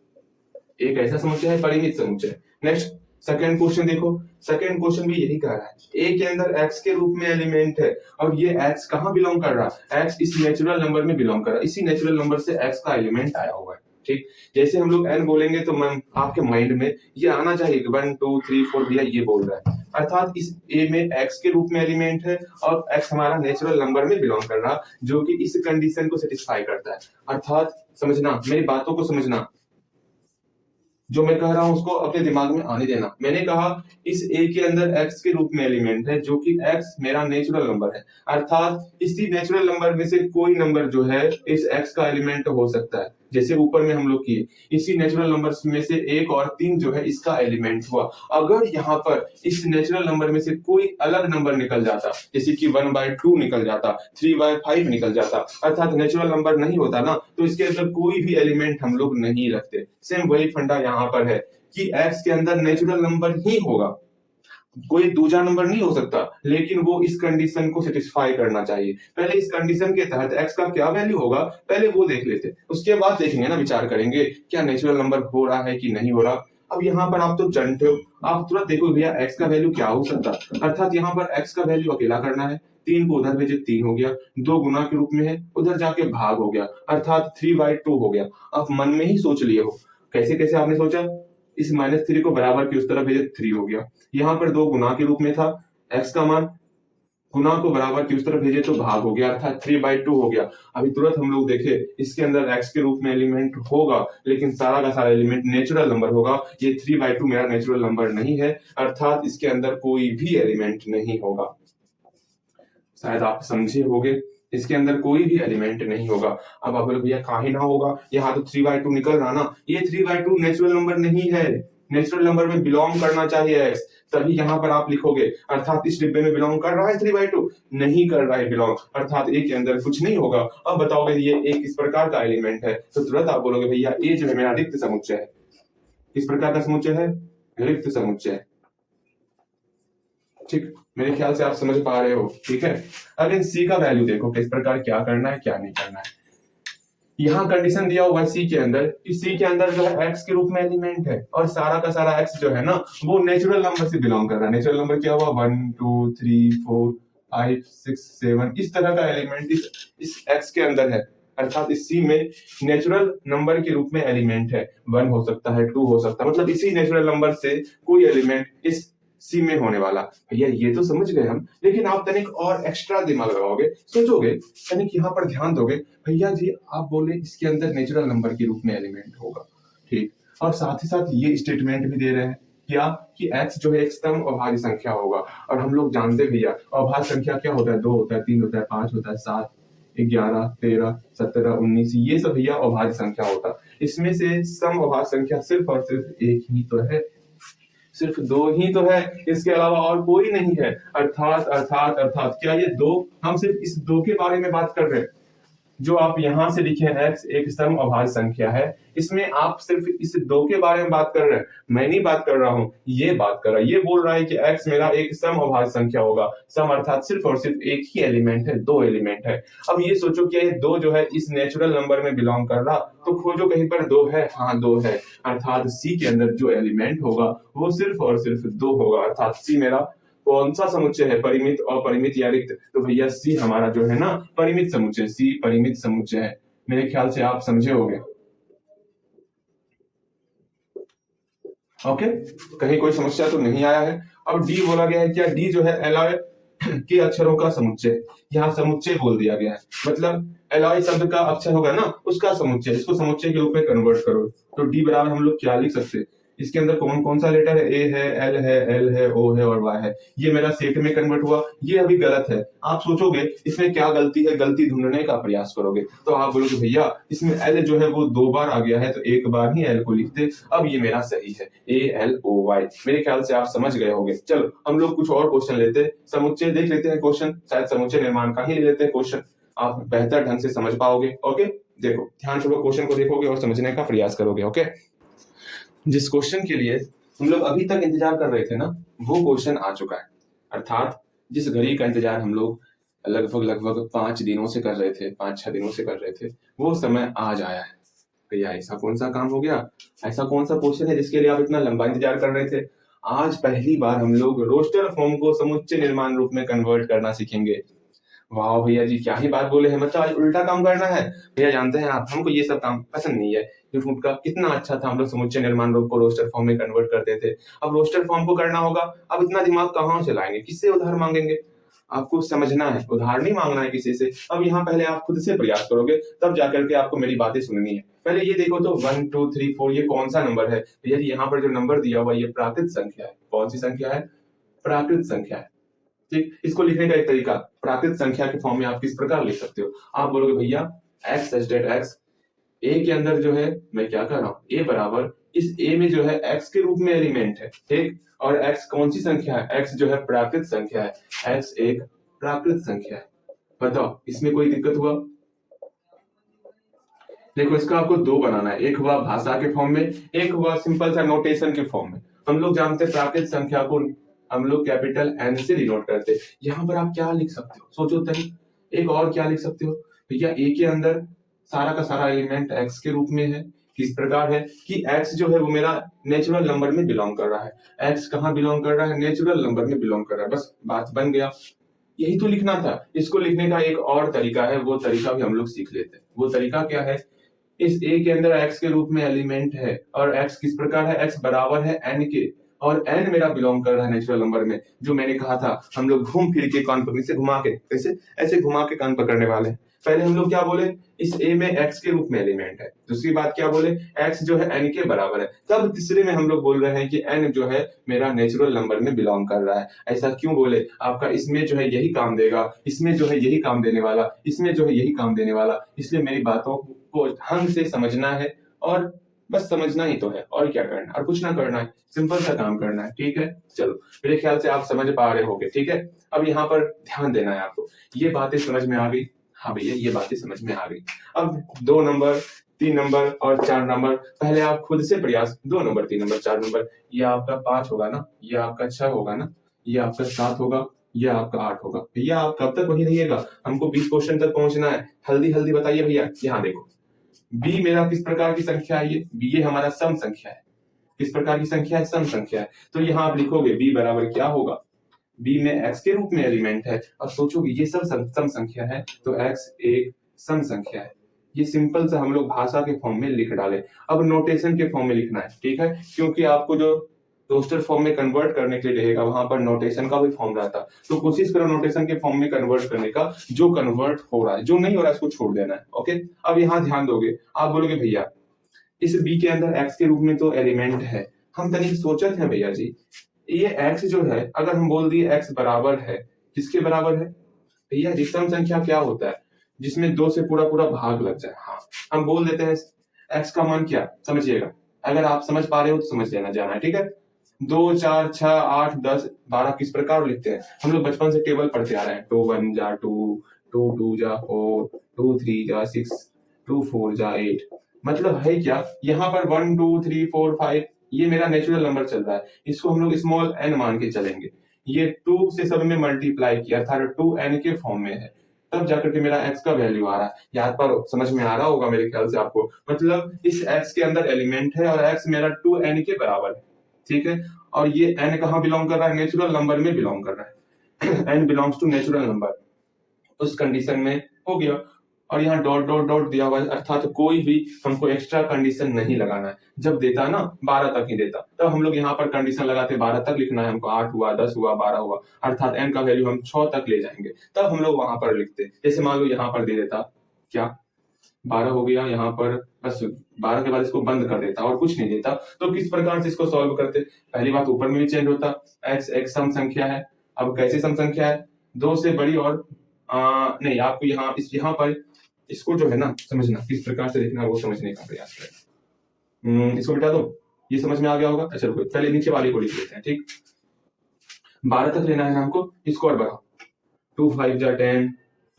एक ऐसा समुच्चय है परिमित समुच्चय। नेक्स्ट, सेकंड क्वेश्चन देखो, सेकंड क्वेश्चन भी यही कह रहा है, ए के अंदर एक्स के रूप में एलिमेंट है और ये एक्स कहाँ बिलोंग कर रहा है, एक्स इस नेचुरल नंबर में बिलोंग कर रहा है, इसी नेचुरल नंबर से एक्स का एलिमेंट आया हुआ है। ठीक, जैसे हम लोग n बोलेंगे तो आपके माइंड में ये आना चाहिए 1 2 3 4 भैया ये बोल रहा है, अर्थात इस a में x के रूप में एलिमेंट है और x हमारा नेचुरल नंबर में बिलोंग कर रहा, जो कि इस कंडीशन को सेटिस्फाई करता है। अर्थात समझना, मेरी बातों को समझना, जो मैं कह रहा हूं उसको अपने दिमाग में आने देना। मैंने कहा इस a के अंदर x के रूप में एलिमेंट है, जो कि x मेरा नेचुरल नंबर है, अर्थात इसी नेचुरल नंबर में से कोई नंबर जो है इस x का एलिमेंट हो सकता है। जैसे ऊपर में हम लोग किए, इसी नेचुरल नंबर्स में से 1 और 3 जो है इसका एलिमेंट हुआ। अगर यहाँ पर इस नेचुरल नंबर में से कोई अलग नंबर निकल जाता, जैसे कि 1/2 निकल जाता, 3/5 निकल जाता, अर्थात नेचुरल नंबर नहीं होता ना, तो इसके अंदर कोई भी एलिमेंट हम लोग नहीं रखते। सेम वही फंडा यहाँ पर है कि x के अंदर नेचुरल नंबर ही होगा, कोई दूसरा नंबर नहीं हो सकता, लेकिन वो इस कंडीशन को सेटिस्फाई करना चाहिए। पहले इस कंडीशन के तहत x का क्या वैल्यू होगा पहले वो देख लेते, उसके बाद देखेंगे ना, विचार करेंगे क्या नेचुरल नंबर हो रहा है कि नहीं हो रहा। अब यहाँ पर आप तो जानते हो, आप तुरंत देखो भैया x का वैल्यू क्या हो सकता है, अर्थात यहाँ पर x का वैल्यू अकेला करना है, 3 को उधर भेजे 3 हो गया, 2 गुना के रूप में है, उधर जाके भाग हो गया, अर्थात 3/2 हो गया। आप मन में ही सोच लिए हो, कैसे कैसे आपने सोचा, इस -3 को बराबर की उस तरफ भेजे 3 हो गया, यहाँ पर 2 गुना के रूप में था, x का मान गुना को बराबर की उस तरफ भेजे तो भाग हो गया, अर्थात 3/2 हो गया। अभी तुरंत हम लोग देखे इसके अंदर x के रूप में एलिमेंट होगा, लेकिन सारा का सारा एलिमेंट नेचुरल नंबर होगा, ये 3/2 मेरा नेचुरल नंबर नहीं है, अर्थात इसके अंदर कोई भी एलिमेंट नहीं होगा। शायद आप समझे होंगे, इसके अंदर कोई भी एलिमेंट नहीं होगा। अब आप बोले भैया काहे ना होगा, यहाँ तो 3/2 निकल रहा ना, ये 3/2 नेचुरल नंबर नहीं है, नेचुरल नंबर में बिलोंग करना चाहिए x, तभी यहाँ पर आप लिखोगे, अर्थात इस डिब्बे में बिलोंग कर रहा है 3/2, नहीं कर रहा है बिलोंग, अर्थात a के अंदर कुछ नहीं होगा। अब बताओगे ये a किस प्रकार का एलिमेंट है, तो तुरंत आप बोलोगे भैया a जो है मेरा रिक्त समुच्चय है। किस प्रकार का समुच्चय है, रिक्त समुच्चय। ठीक, मेरे ख्याल से आप समझ पा रहे हो। ठीक है, अगर सी का वैल्यू देखो किस प्रकार क्या करना है क्या नहीं करना है। यहाँ कंडीशन दिया हुआ है सी के अंदर कि सी के अंदर जो है x के रूप में एलिमेंट है और सारा का सारा x जो है ना वो नेचुरल नंबर से बिलोंग कर रहा है। नेचुरल नंबर क्या हुआ, 1 2 3 4 5 6 7 इस तरह का एलिमेंट इस x के अंदर है, अर्थात इस सी में नेचुरल नंबर के रूप में एलिमेंट है, 1 हो सकता है 2 हो सकता है, मतलब इसी नेचुरल नंबर से कोई एलिमेंट इस सी में होने वाला। भैया ये तो समझ गए हम, लेकिन आप तनिक और एक्स्ट्रा दिमाग लगाओगे, सोचोगे, तनिक यहाँ पर ध्यान दोगे, भैया जी आप बोले इसके अंदर नेचुरल नंबर के रूप में एलिमेंट होगा, ठीक, और साथ ही साथ ये स्टेटमेंट भी दे रहे हैं क्या कि x जो है एक सम अभाज्य संख्या होगा, और हम लोग जानते भैया अभाज्य संख्या क्या होता है, 2 होता है, 3 होता है, 5 होता है, 7 11 13 17 19, ये सब भैया अभाज्य संख्या होता है। इसमें से सम अभाज्य संख्या सिर्फ और सिर्फ एक ही तो है, सिर्फ 2 ही तो है, इसके अलावा और कोई नहीं है, अर्थात अर्थात अर्थात क्या ये 2, हम सिर्फ इस 2 के बारे में बात कर रहे हैं। जो आप यहां से लिखे x एक सम अभाज्य संख्या है, इसमें आप सिर्फ इस 2 के बारे में बात कर रहे हैं, मैं नहीं बात कर रहा हूं, ये बात कर रहा है, ये बोल रहा है कि x मेरा एक सम अभाज्य संख्या होगा, सम अर्थात सिर्फ और सिर्फ एक ही एलिमेंट है, 2 एलिमेंट है। अब ये सोचो कि ये 2 जो है इस नेचुरल नंबर में बिलोंग कर रहा, तो खोजो कहीं पर 2 है, हाँ 2 है, अर्थात सी के अंदर जो एलिमेंट होगा वो सिर्फ और सिर्फ 2 होगा, अर्थात सी मेरा कौन सा समुच्चय है, परिमित, अपरिमित या रिक्त, तो भैया सी हमारा जो है ना परिमित समुच्चय, सी परिमित समुच्चय है। मेरे ख्याल से आप समझे होंगे। ओके, कहीं कोई समस्या तो नहीं आया है। अब डी बोला गया है, क्या डी जो है एलॉय के अक्षरों का समुच्चय, यहाँ समुच्चय बोल दिया गया है, मतलब एलॉय शब्द का अक्षर होगा ना उसका समुच्चय, इसको समुच्चय के रूप में कन्वर्ट करो, तो डी बराबर हम लोग क्या लिख सकते हैं, इसके अंदर कौन कौन सा लेटर है, ए है, एल है, एल है, ओ है और वाई है, ये मेरा सेट में कन्वर्ट हुआ, ये अभी गलत है। आप सोचोगे इसमें क्या गलती है, गलती ढूंढने का प्रयास करोगे, तो आप बोलोगे भैया इसमें एल जो है वो 2 बार आ गया है, तो एक बार ही एल को लिखते, अब ये मेरा सही है, ए एल ओ वाई। मेरे ख्याल से आप समझ गए होंगे। चलो हम लोग कुछ और क्वेश्चन लेते हैं, समुच्चय देख लेते हैं क्वेश्चन, शायद समुच्चय निर्माण का ही ले लेते हैं क्वेश्चन, आप बेहतर ढंग से समझ पाओगे। ओके, देखो ध्यानपूर्वक क्वेश्चन को देखोगे और समझने का प्रयास करोगे। ओके, जिस क्वेश्चन के लिए हम लोग अभी तक इंतजार कर रहे थे ना, वो क्वेश्चन आ चुका है, अर्थात जिस घड़ी का इंतजार हम लोग लगभग 5 दिनों से कर रहे थे, 5-6 दिनों से कर रहे थे, वो समय आज आया है। भैया ऐसा कौन सा काम हो गया, ऐसा कौन सा क्वेश्चन है जिसके लिए आप इतना लंबा इंतजार कर रहे थे, आज पहली बार हम लोग रोस्टर फॉर्म को समुच्चय निर्माण रूप में कन्वर्ट करना सीखेंगे। वाह भैया जी, क्या ही बात बोले हैं, मतलब आज उल्टा काम करना है। भैया जानते हैं आप, हमको ये सब काम पसंद नहीं है। यूट्यूब का कितना अच्छा था, हम लोग समुच्चय निर्माण रूप को रोस्टर फॉर्म में कन्वर्ट करते थे। अब रोस्टर फॉर्म को करना होगा, अब इतना दिमाग कहाँ से लाएंगे, किससे उधार मांगेंगे? आपको समझना है, उधार नहीं मांगना है किसी से। अब यहाँ पहले आप खुद से प्रयास करोगे, तब जाकर के आपको मेरी बातें सुननी है। पहले ये देखो तो 1 2 3 4 ये कौन सा नंबर है? भैया जी यहाँ पर जो नंबर दिया हुआ ये प्राकृत संख्या है। कौन सी संख्या है? प्राकृत संख्या है। ठीक, इसको लिखने का एक तरीका, प्राकृत संख्या के फॉर्म में आप किस प्रकार लिख सकते हो? आप बोलोगे भैया x सच दैट x, ए के अंदर जो है, मैं क्या कर रहा हूँ, ए बराबर, इस ए में जो है x के रूप में एलिमेंट है, ठीक, और x कौन सी संख्या है? x जो है प्राकृत संख्या है, x एक प्राकृत संख्या है। बताओ इसमें कोई दिक्कत हुआ? देखो इसका आपको दो बनाना है, एक हुआ भाषा के फॉर्म में, एक हुआ सिंपल सा नोटेशन के फॉर्म में। हम लोग जानते हैं प्राकृत संख्या को हम लोग कैपिटल एन से डिनोट करते हैं। यहाँ पर आप क्या लिख सकते हो, सोचो तभी। एक और क्या लिख सकते हो भैया, ए के अंदर सारा का सारा एलिमेंट एक्स के रूप में है। किस प्रकार है कि एक्स जो है वो मेरा नेचुरल नंबर में बिलोंग कर रहा है। एक्स कहाँ बिलोंग कर रहा है? नेचुरल नंबर में बिलोंग कर रहा है। बस बात बन गया, यही तो लिखना था। इसको लिखने का एक और तरीका है, वो तरीका भी हम लोग सीख लेते हैं। वो तरीका क्या है? इस ए के अंदर x के रूप में एलिमेंट है, और x किस प्रकार है? x बराबर है n के, और n मेरा बिलोंग कर रहा है नेचुरल नंबर में। जो मैंने कहा था, हम लोग घूम फिर के कान पकड़ से घुमा के, कैसे ऐसे घुमा के कान पकड़ने वाले हैं। पहले हम लोग क्या बोले, इस a में x के रूप में एलिमेंट है। दूसरी बात क्या बोले, x जो है n के बराबर है। तब तीसरे में हम लोग बोल रहे हैं कि n जो है मेरा नेचुरल नंबर में बिलोंग कर रहा है। ऐसा क्यों बोले? आपका इसमें जो है यही काम देगा, इसमें जो है यही काम देने वाला, इसमें जो है यही काम देने वाला। इसलिए मेरी बातों को ढंग से समझना है, और बस समझना ही तो है, और क्या करना, और कुछ ना करना है, सिंपल सा काम करना है। ठीक है, चलो मेरे ख्याल से आप समझ पा रहे होंगे। ठीक है, अब यहाँ पर ध्यान देना है आपको। ये बातें समझ में आ गई? हाँ भैया ये बातें समझ में आ गई। अब 2 नंबर, 3 नंबर और 4 नंबर, पहले आप खुद से प्रयास। 2 नंबर, 3 नंबर, 4 नंबर, ये आपका 5 होगा ना, ये आपका 6 होगा ना, ये आपका 7 होगा, ये आपका 8 होगा। भैया आप कब तक वही रहिएगा? हमको 20 क्वेश्चन तक पहुंचना है। हल्दी हल्दी बताइए भैया। यहाँ देखो, b मेरा किस प्रकार की संख्या है? ये b ये हमारा सम संख्या है। किस प्रकार की संख्या है? सम संख्या है। तो यहाँ आप लिखोगे b बराबर क्या होगा? b में x के रूप में एलिमेंट है, और सोचोगे ये सब सम संख्या है, तो x एक सम संख्या है। ये सिंपल सा हम लोग भाषा के फॉर्म में लिख डाले। अब नोटेशन के फॉर्म में लिखना है, ठीक है, क्योंकि आपको जो रोस्टर फॉर्म में कन्वर्ट करने के लिए रहेगा, वहां पर नोटेशन का भी फॉर्म रहता। तो कोशिश करो नोटेशन के फॉर्म में कन्वर्ट करने का। जो कन्वर्ट हो रहा है, जो नहीं हो रहा है, इसको छोड़ देना है। ओके, अब यहाँ ध्यान दोगे, आप बोलोगे भैया इस बी के अंदर एक्स के रूप में तो एलिमेंट है। हम तनिक सोचते हैं भैया जी, ये एक्स जो है, अगर हम बोल दिए एक्स बराबर है, किसके बराबर है? भैया विषम संख्या क्या होता है? जिसमें 2 से पूरा पूरा भाग लग जाए। हाँ, हम बोल देते हैं एक्स का मान क्या, समझिएगा। अगर आप समझ पा रहे हो तो समझ लेना, जाना है। ठीक है, 2 4 6 8 10 12 किस प्रकार लिखते हैं? हम लोग बचपन से टेबल पढ़ते आ रहे हैं। 2 1 जा 2, 2 2 जा 4, 2 3 जा 6, 2 4 जा 8। मतलब है क्या, यहाँ पर 1 2 3 4 5 ये मेरा नेचुरल नंबर चल रहा है, इसको हम लोग स्मॉल n मान के चलेंगे। ये 2 से सब में मल्टीप्लाई किया, अर्थात 2n के फॉर्म में है, तब जाकर के मेरा x का वैल्यू आ रहा है। यहाँ पर समझ में आ रहा होगा मेरे ख्याल से आपको। मतलब इस x के अंदर एलिमेंट है, और x मेरा 2n के बराबर है। ठीक है, और ये n कहाँ बिलोंग कर रहा है? नेचुरल नंबर में बिलोंग कर रहा है। n belongs to natural number, उस कंडीशन में हो गया। और यहाँ डॉट डॉट डॉट दिया हुआ है, अर्थात कोई भी हमको एक्स्ट्रा कंडीशन नहीं लगाना है। जब देता ना 12 तक ही देता, तब हम लोग यहाँ पर कंडीशन लगाते 12 तक लिखना है हमको। 8 हुआ, 10 हुआ, 12 हुआ, अर्थात n का वैल्यू हम 6 तक ले जाएंगे, तब हम लोग वहां पर लिखते। जैसे मान लो यहाँ पर दे देता क्या, 12 हो गया, यहाँ पर बस 12 के बाद इसको बंद कर देता और कुछ नहीं देता, तो किस प्रकार से इसको सॉल्व करते? पहली बात, ऊपर में भी चेंज होता, x एक सम संख्या है। अब कैसे सम संख्या है? 2 से बड़ी और नहीं, आपको यहाँ पर इसको जो है ना समझना, किस प्रकार से देखना वो समझने का प्रयास करें। इसको मिटा दो, ये समझ में आ गया होगा। अच्छा रुको, पहले नीचे वाले को लिख लेते हैं। ठीक, 12 तक लेना है ना हमको, इसको और बढ़ाओ। 2 5 जा 10,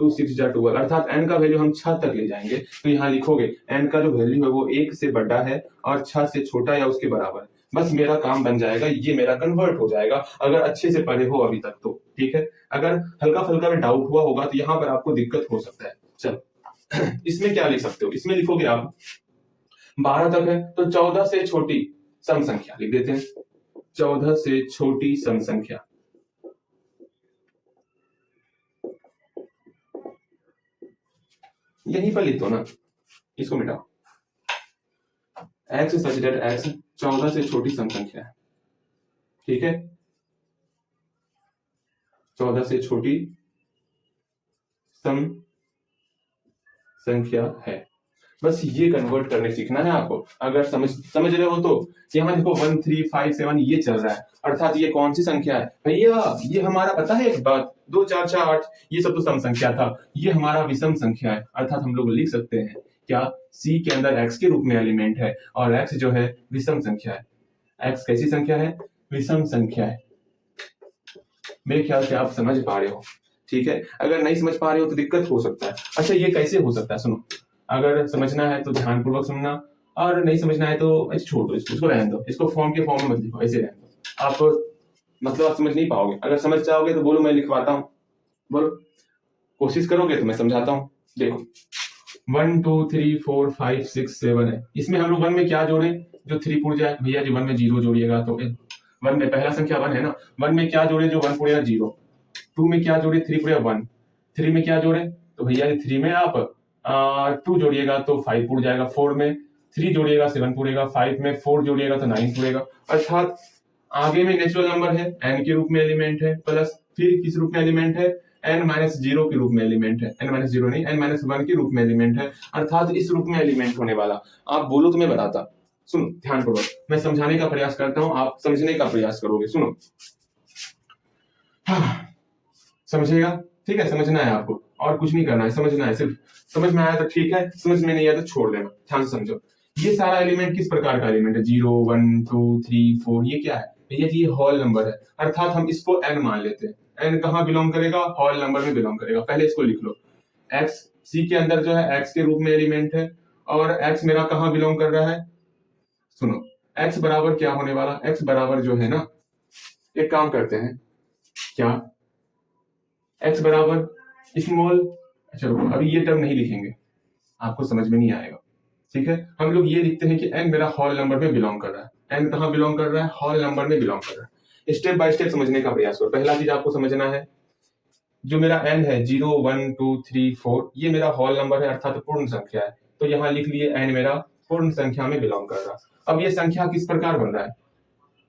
2 6 जा 12, अर्थात n का वैल्यू हम 6 तक ले जाएंगे। तो यहाँ लिखोगे n का जो वैल्यू है वो 1 से बड़ा है और 6 से छोटा या उसके बराबर है। बस मेरा काम बन जाएगा, ये मेरा कन्वर्ट हो जाएगा, अगर अच्छे से पढ़े हो अभी तक तो। ठीक है, अगर हल्का फुल्का में डाउट हुआ होगा तो यहाँ पर आपको दिक्कत हो सकता है। चलो इसमें क्या लिख सकते हो? इसमें लिखोगे आप 12 तक है तो 14 से छोटी सम संख्या लिख देते हैं। 14 से छोटी सम संख्या। यहीं पर लिख दो ना, इसको मिटाओ। x सच दैट x 14 से छोटी सम संख्या है, ठीक है, 14 से छोटी सम संख्या है। बस ये कन्वर्ट करने सीखना है आपको। अगर समझ रहे हो तो यहाँ देखो 1 3 5 7 ये चल रहा है, अर्थात ये कौन सी संख्या है भैया, ये हमारा पता है एक बात, 2 4 6 8 ये सब तो सम संख्या था, ये हमारा विषम संख्या है। अर्थात हम लोग लिख सकते हैं क्या, C के अंदर x के रूप में एलिमेंट है और x जो है विषम संख्या है। x कैसी संख्या है, विषम संख्या है। मेरे ख्याल से आप समझ पा रहे हो, ठीक है। अगर नहीं समझ पा रहे हो तो दिक्कत हो सकता है। अच्छा ये कैसे हो सकता है, सुनो, अगर समझना है तो ध्यानपूर्वक सुनना, और नहीं समझना है तो छोड़ दो, इसको रहने दो, इसको फॉर्म के फॉर्म में मत लिखो, ऐसे रहने दो। आप मतलब आप समझ नहीं पाओगे। अगर समझ जाओगे तो बोलो मैं लिखवाता हूँ, बोलो, कोशिश करोगे तो मैं समझाता हूँ। देखो 1 2 3 4 5 6 7 है, इसमें हम लोग 1 में क्या जोड़े जो 3 पुड़ जाए भैया जी, 1 में 0 जोड़िएगा तो 1 में पहला संख्या 1 है ना, 1 में क्या जोड़े जो 1 पुड़ेगा 0, 2 में क्या जोड़े 3 पुड़ेगा 1, 3 में क्या जोड़े तो भैया जी 3 में आप 2 जोड़िएगा तो 5 पुड़ जाएगा, 4 में 3 जोड़िएगा 7 पुड़ेगा, 5 में 4 जोड़िएगा तो 9 पुड़ेगा। अर्थात आगे में नेचुरल नंबर है, n के रूप में एलिमेंट है, प्लस फिर किस रूप में एलिमेंट है, n-0 के रूप में एलिमेंट है, n-0 नहीं n-1 के रूप में एलिमेंट है, अर्थात इस रूप में एलिमेंट होने वाला। आप बोलो तो मैं बताता, सुनो ध्यानपूर्वक, मैं समझाने का प्रयास करता हूं, आप समझने का प्रयास करोगे। सुनो, समझेगा, ठीक है, समझना है आपको और कुछ नहीं करना है, समझना है, सिर्फ समझ में आया तो ठीक है, समझ में नहीं आया तो छोड़ देना। ध्यान से समझो, ये सारा एलिमेंट किस प्रकार का एलिमेंट है, 0 1 2 3 4, ये क्या है भैया जी, ये होल नंबर है, अर्थात हम इसको n मान लेते हैं। n कहाँ बिलोंग करेगा, होल नंबर में बिलोंग करेगा। पहले इसको लिख लो, x C के अंदर जो है x के रूप में एलिमेंट है, और x मेरा कहाँ बिलोंग कर रहा है, सुनो, x बराबर क्या होने वाला, x बराबर जो है ना, एक काम करते हैं, क्या x बराबर स्मॉल, चलो अभी ये टर्म नहीं लिखेंगे, आपको समझ में नहीं आएगा, ठीक है। हम लोग ये लिखते हैं कि n मेरा होल नंबर में बिलोंग कर रहा है, n कहाँ बिलोंग कर रहा है, होल नंबर में बिलोंग कर रहा है। स्टेप बाय स्टेप समझने का प्रयास करो। पहला चीज आपको समझना है, जो मेरा n है 0 1 2 3 4, ये मेरा होल नंबर है, अर्थात पूर्ण संख्या है, तो यहाँ लिख लिए n मेरा पूर्ण संख्या में बिलोंग कर रहा है। अब ये संख्या किस प्रकार बन रहा है,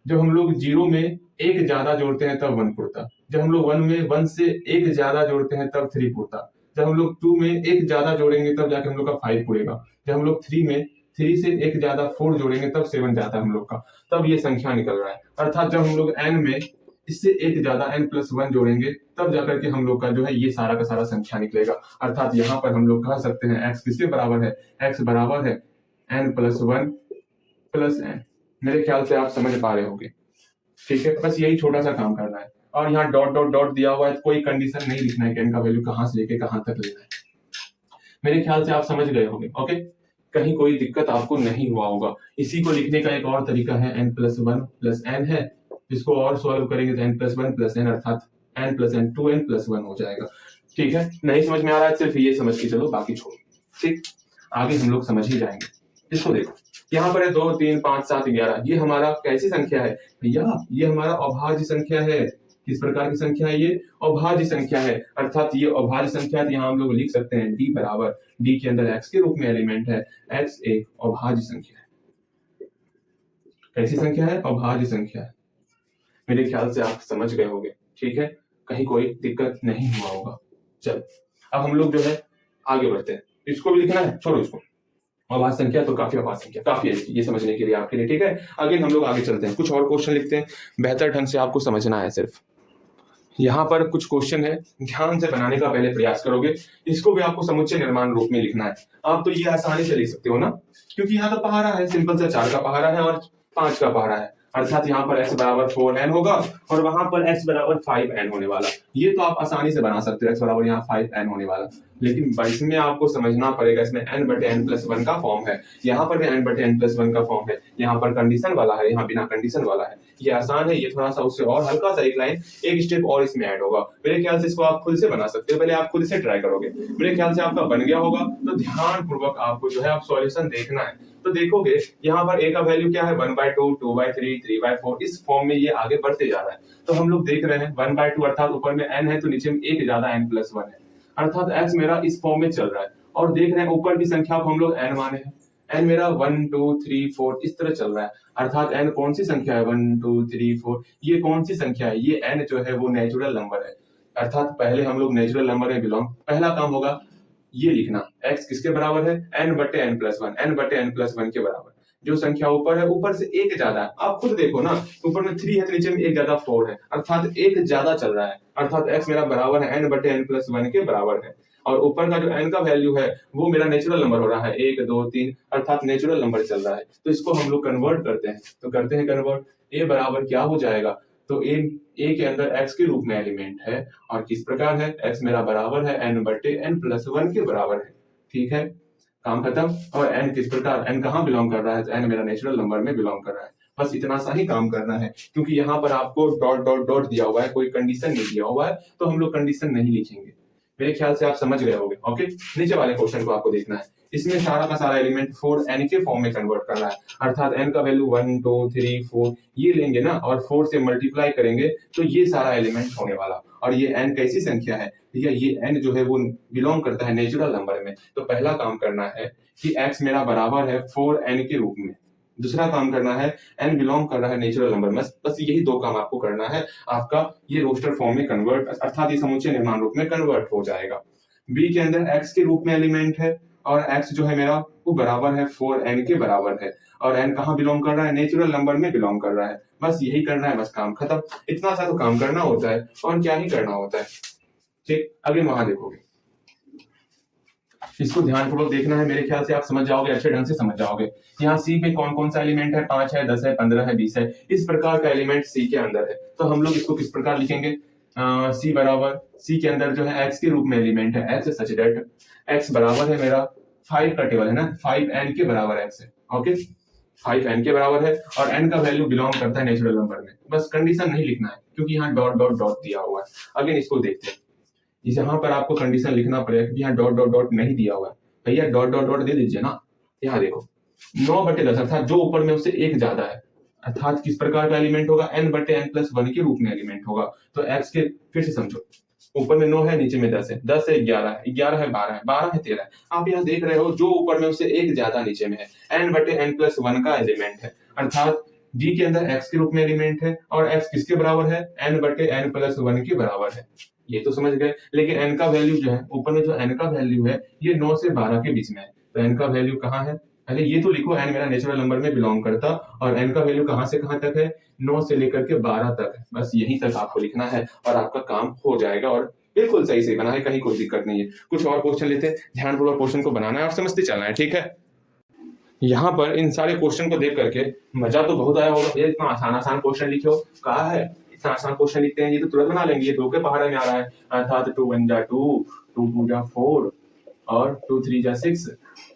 जब हम लोग 0 में एक ज्यादा जोड़ते हैं तब 1 पुड़ता, जब हम लोग 1 में 1 से एक ज्यादा जोड़ते हैं तब 3 पुड़ता, जब हम लोग 2 में एक ज्यादा जोड़ेंगे तब जाके हम लोग का 5 पुड़ेगा, जब हम लोग 3 में 3 से एक ज्यादा 4 जोड़ेंगे तब 7 जाता है हम लोग का, तब ये संख्या निकल रहा है। अर्थात जब हम लोग n में इससे एक ज्यादा n+1 जोड़ेंगे तब जाकर के हम लोग का जो है ये सारा का सारा संख्या निकलेगा। अर्थात यहाँ पर हम लोग कह सकते हैं x किसके बराबर है, x बराबर है n+1 + n। मेरे ख्याल से आप समझ पा रहे होंगे, ठीक है। बस यही छोटा सा काम करना है, और यहाँ डॉट डॉट डॉट दिया हुआ है, कोई कंडीशन नहीं लिखना है कि n का वैल्यू कहाँ से लेके कहाँ तक लेना है। मेरे ख्याल से आप समझ गए होंगे, ओके, कहीं कोई दिक्कत आपको नहीं हुआ होगा। इसी को लिखने का एक और तरीका है, n+1 + n है, इसको और सॉल्व करेंगे तो n+1 + n अर्थात n + n 2n+1 हो जाएगा, ठीक है। नहीं समझ में आ रहा है सिर्फ ये समझ के चलो, बाकी छोड़ो, ठीक, आगे हम लोग समझ ही जाएंगे। इसको देखो, यहाँ पर है 2 3 5 7 11, ये हमारा कैसी संख्या है भैया, ये हमारा अभाज्य संख्या है। किस प्रकार की संख्या है, ये अभाज्य संख्या है, अर्थात ये अभाज्य संख्या है, यहाँ हम लोग लिख सकते हैं d बराबर, d के अंदर x के रूप में एलिमेंट है, x एक अभाज्य संख्या है। कैसी संख्या है, अभाज्य संख्या है। मेरे ख्याल से आप समझ गए होंगे, ठीक है, कहीं कोई दिक्कत नहीं हुआ होगा। चल अब हम लोग जो है आगे बढ़ते हैं, इसको भी लिखना है, छोड़ो इसको, अभाज्य संख्या तो काफी अभाज्य संख्या काफी है ये समझने के लिए आपके लिए, ठीक है। अगेन हम लोग आगे चलते हैं, कुछ और क्वेश्चन लिखते हैं, बेहतर ढंग से आपको समझना है। सिर्फ यहाँ पर कुछ क्वेश्चन है, ध्यान से बनाने का पहले प्रयास करोगे, इसको भी आपको समुच्चय निर्माण रूप में लिखना है। आप तो ये आसानी से लिख सकते हो ना, क्योंकि यहाँ तो पहाड़ा है, सिंपल सा 4 का पहाड़ा है और 5 का पहाड़ा है, अर्थात यहाँ पर x बराबर 4n होगा और वहां पर x बराबर 5n होने वाला। ये तो आप आसानी से बना सकते हो, x बराबर यहाँ 5n होने वाला, लेकिन इसमें आपको समझना पड़ेगा, इसमें n/n+1 का फॉर्म है, यहाँ पर भी n/n+1 का फॉर्म है, यहाँ पर कंडीशन वाला है, यहाँ बिना कंडीशन वाला है। ये आसान है, ये थोड़ा सा उससे और हल्का सा एक लाइन एक स्टेप और इसमें ऐड होगा। मेरे ख्याल से इसको आप खुद से बना सकते हो, पहले आप खुद से ट्राई करोगे, मेरे ख्याल से आपका बन गया होगा। तो ध्यान पूर्वक आपको जो है आप सॉल्यूशन देखना है, तो देखोगे यहाँ पर a का वैल्यू क्या है 1/2, 2/3, 3/4, इस फॉर्म में ये आगे बढ़ते जा रहा है। तो हम लोग देख रहे हैं 1/2 अर्थात ऊपर में n है तो नीचे में एक ज्यादा n+1 है, अर्थात x मेरा इस फॉर्म में चल रहा है। और देख रहे हैं ऊपर की संख्या को हम लोग n माने हैं, n मेरा 1 2 3 4 इस तरह चल रहा है, अर्थात n कौन सी संख्या है 1 2 3 4, ये कौन सी संख्या है, ये n जो है वो नेचुरल नंबर है, अर्थात पहले हम लोग नेचुरल नंबर में बिलोंग, पहला काम होगा ये लिखना x किसके बराबर है n/n+1, n/n+1 के बराबर। जो संख्या ऊपर है ऊपर से एक ज्यादा है, आप खुद देखो ना, ऊपर में 3 है तो नीचे में एक ज्यादा 4 है, अर्थात एक ज्यादा चल रहा है, अर्थात x मेरा बराबर है n/n+1 के बराबर है। और ऊपर का जो n का वैल्यू है वो मेरा नेचुरल नंबर हो रहा है 1 2 3, अर्थात नेचुरल नंबर चल रहा है। तो इसको हम लोग कन्वर्ट करते हैं, तो करते हैं कन्वर्ट, a बराबर क्या हो जाएगा, तो a के अंदर x के रूप में एलिमेंट है और किस प्रकार है, x मेरा बराबर है n/n+1 के बराबर है, ठीक है, काम खत्म। और n किस प्रकार, n कहाँ बिलोंग कर रहा है, n मेरा नेचुरल नंबर में बिलोंग कर रहा है। बस इतना सा ही काम करना है, क्योंकि यहाँ पर आपको डॉट डॉट डॉट दिया हुआ है, कोई कंडीशन नहीं दिया हुआ है, तो हम लोग कंडीशन नहीं लिखेंगे। मेरे ख्याल से आप समझ गए होंगे। ओके, नीचे वाले क्वेश्चन को आपको देखना है, इसमें सारा का सारा एलिमेंट 4n के फॉर्म में कन्वर्ट कर रहा है, अर्थात n का वैल्यू 1 2 3 4 ये लेंगे ना और 4 से मल्टीप्लाई करेंगे तो ये सारा एलिमेंट होने वाला। और ये n कैसी संख्या है, ठीक है, ये n जो है वो बिलोंग करता है नेचुरल नंबर में। तो पहला काम करना है कि x मेरा बराबर है 4n के रूप में, दूसरा काम करना है n बिलोंग कर रहा है नेचुरल नंबर में। बस यही दो काम आपको करना है, आपका ये रोस्टर फॉर्म में कन्वर्ट, अर्थात ये समुच्चय निर्माण रूप में कन्वर्ट हो जाएगा। b के अंदर x के रूप में एलिमेंट है और x जो है मेरा वो बराबर है 4n के बराबर है, और n कहाँ बिलोंग कर रहा है, नेचुरल नंबर में बिलोंग कर रहा है। बस यही करना है, बस काम खत्म। इतना सा तो काम करना होता है और क्या ही करना होता है। ठीक, आगे वहां देखोगे, इसको ध्यानपूर्वक देखना है, मेरे ख्याल से आप समझ जाओगे, अच्छे ढंग से समझ जाओगे। यहाँ सी में कौन कौन सा एलिमेंट है, 5 है, 10 है, 15 है, 20 है, इस प्रकार का एलिमेंट सी के अंदर है। तो हम लोग इसको किस प्रकार लिखेंगे, सी बराबर, सी के अंदर जो है एक्स के रूप में एलिमेंट है एक्स, सच दैट एक्स बराबर है मेरा 5 का टेबल है ना, 5n के बराबर एक्स है। ओके, 5n के बराबर है और n का वैल्यू बिलोंग करता है नेचुरल नंबर में। बस कंडीशन नहीं लिखना है क्योंकि यहाँ डॉट डॉट डॉट दिया हुआ है। अगेन इसको देखते हैं, यहाँ पर आपको कंडीशन लिखना पड़ेगा क्योंकि यहाँ डॉट डॉट डॉट नहीं दिया हुआ है। भैया डॉट डॉट डॉट दे दीजिए ना। यहाँ देखो 9/10 अर्थात जो ऊपर में उससे एक ज्यादा है, अर्थात किस प्रकार का एलिमेंट होगा, n/n+1 के रूप में एलिमेंट होगा। तो x के, फिर से समझो, ऊपर में 9 है, नीचे में 10 है, 10 है 11 है, 11 है 12 है, 12 है 13 है। आप यहाँ देख रहे हो जो ऊपर में उससे एक ज्यादा नीचे में है, n/n+1 का एलिमेंट है, अर्थात d के अंदर x के रूप में एलिमेंट है और x किसके बराबर है, n/n+1 के बराबर है। ये तो समझ गए, लेकिन n का वैल्यू जो है, ऊपर में जो n का वैल्यू है ये 9 से 12 के बीच में है। तो n का वैल्यू कहाँ है, पहले ये तो लिखो, n मेरा नेचुरल नंबर में बिलोंग करता और n का वैल्यू कहाँ से कहाँ तक है, 9 से लेकर के 12 तक है। बस यहीं तक आपको लिखना है और आपका काम हो जाएगा और बिल्कुल सही से बना है, कहीं कोई दिक्कत नहीं है। कुछ और क्वेश्चन लेते हैं, ध्यानपूर्वक क्वेश्चन को बनाना है और समझते चलना है, ठीक है। यहाँ पर इन सारे क्वेश्चन को देख करके मजा तो बहुत आया होगा, ये इतना आसान आसान क्वेश्चन लिखे हो, कहा है इतना आसान क्वेश्चन लिखते हैं, ये तो तुरंत बना लेंगे, ये 2 के पहाड़े में आ रहा है, अर्थात 2 1 जा 2, 2 2 जा 4 और 2 3 जा 6,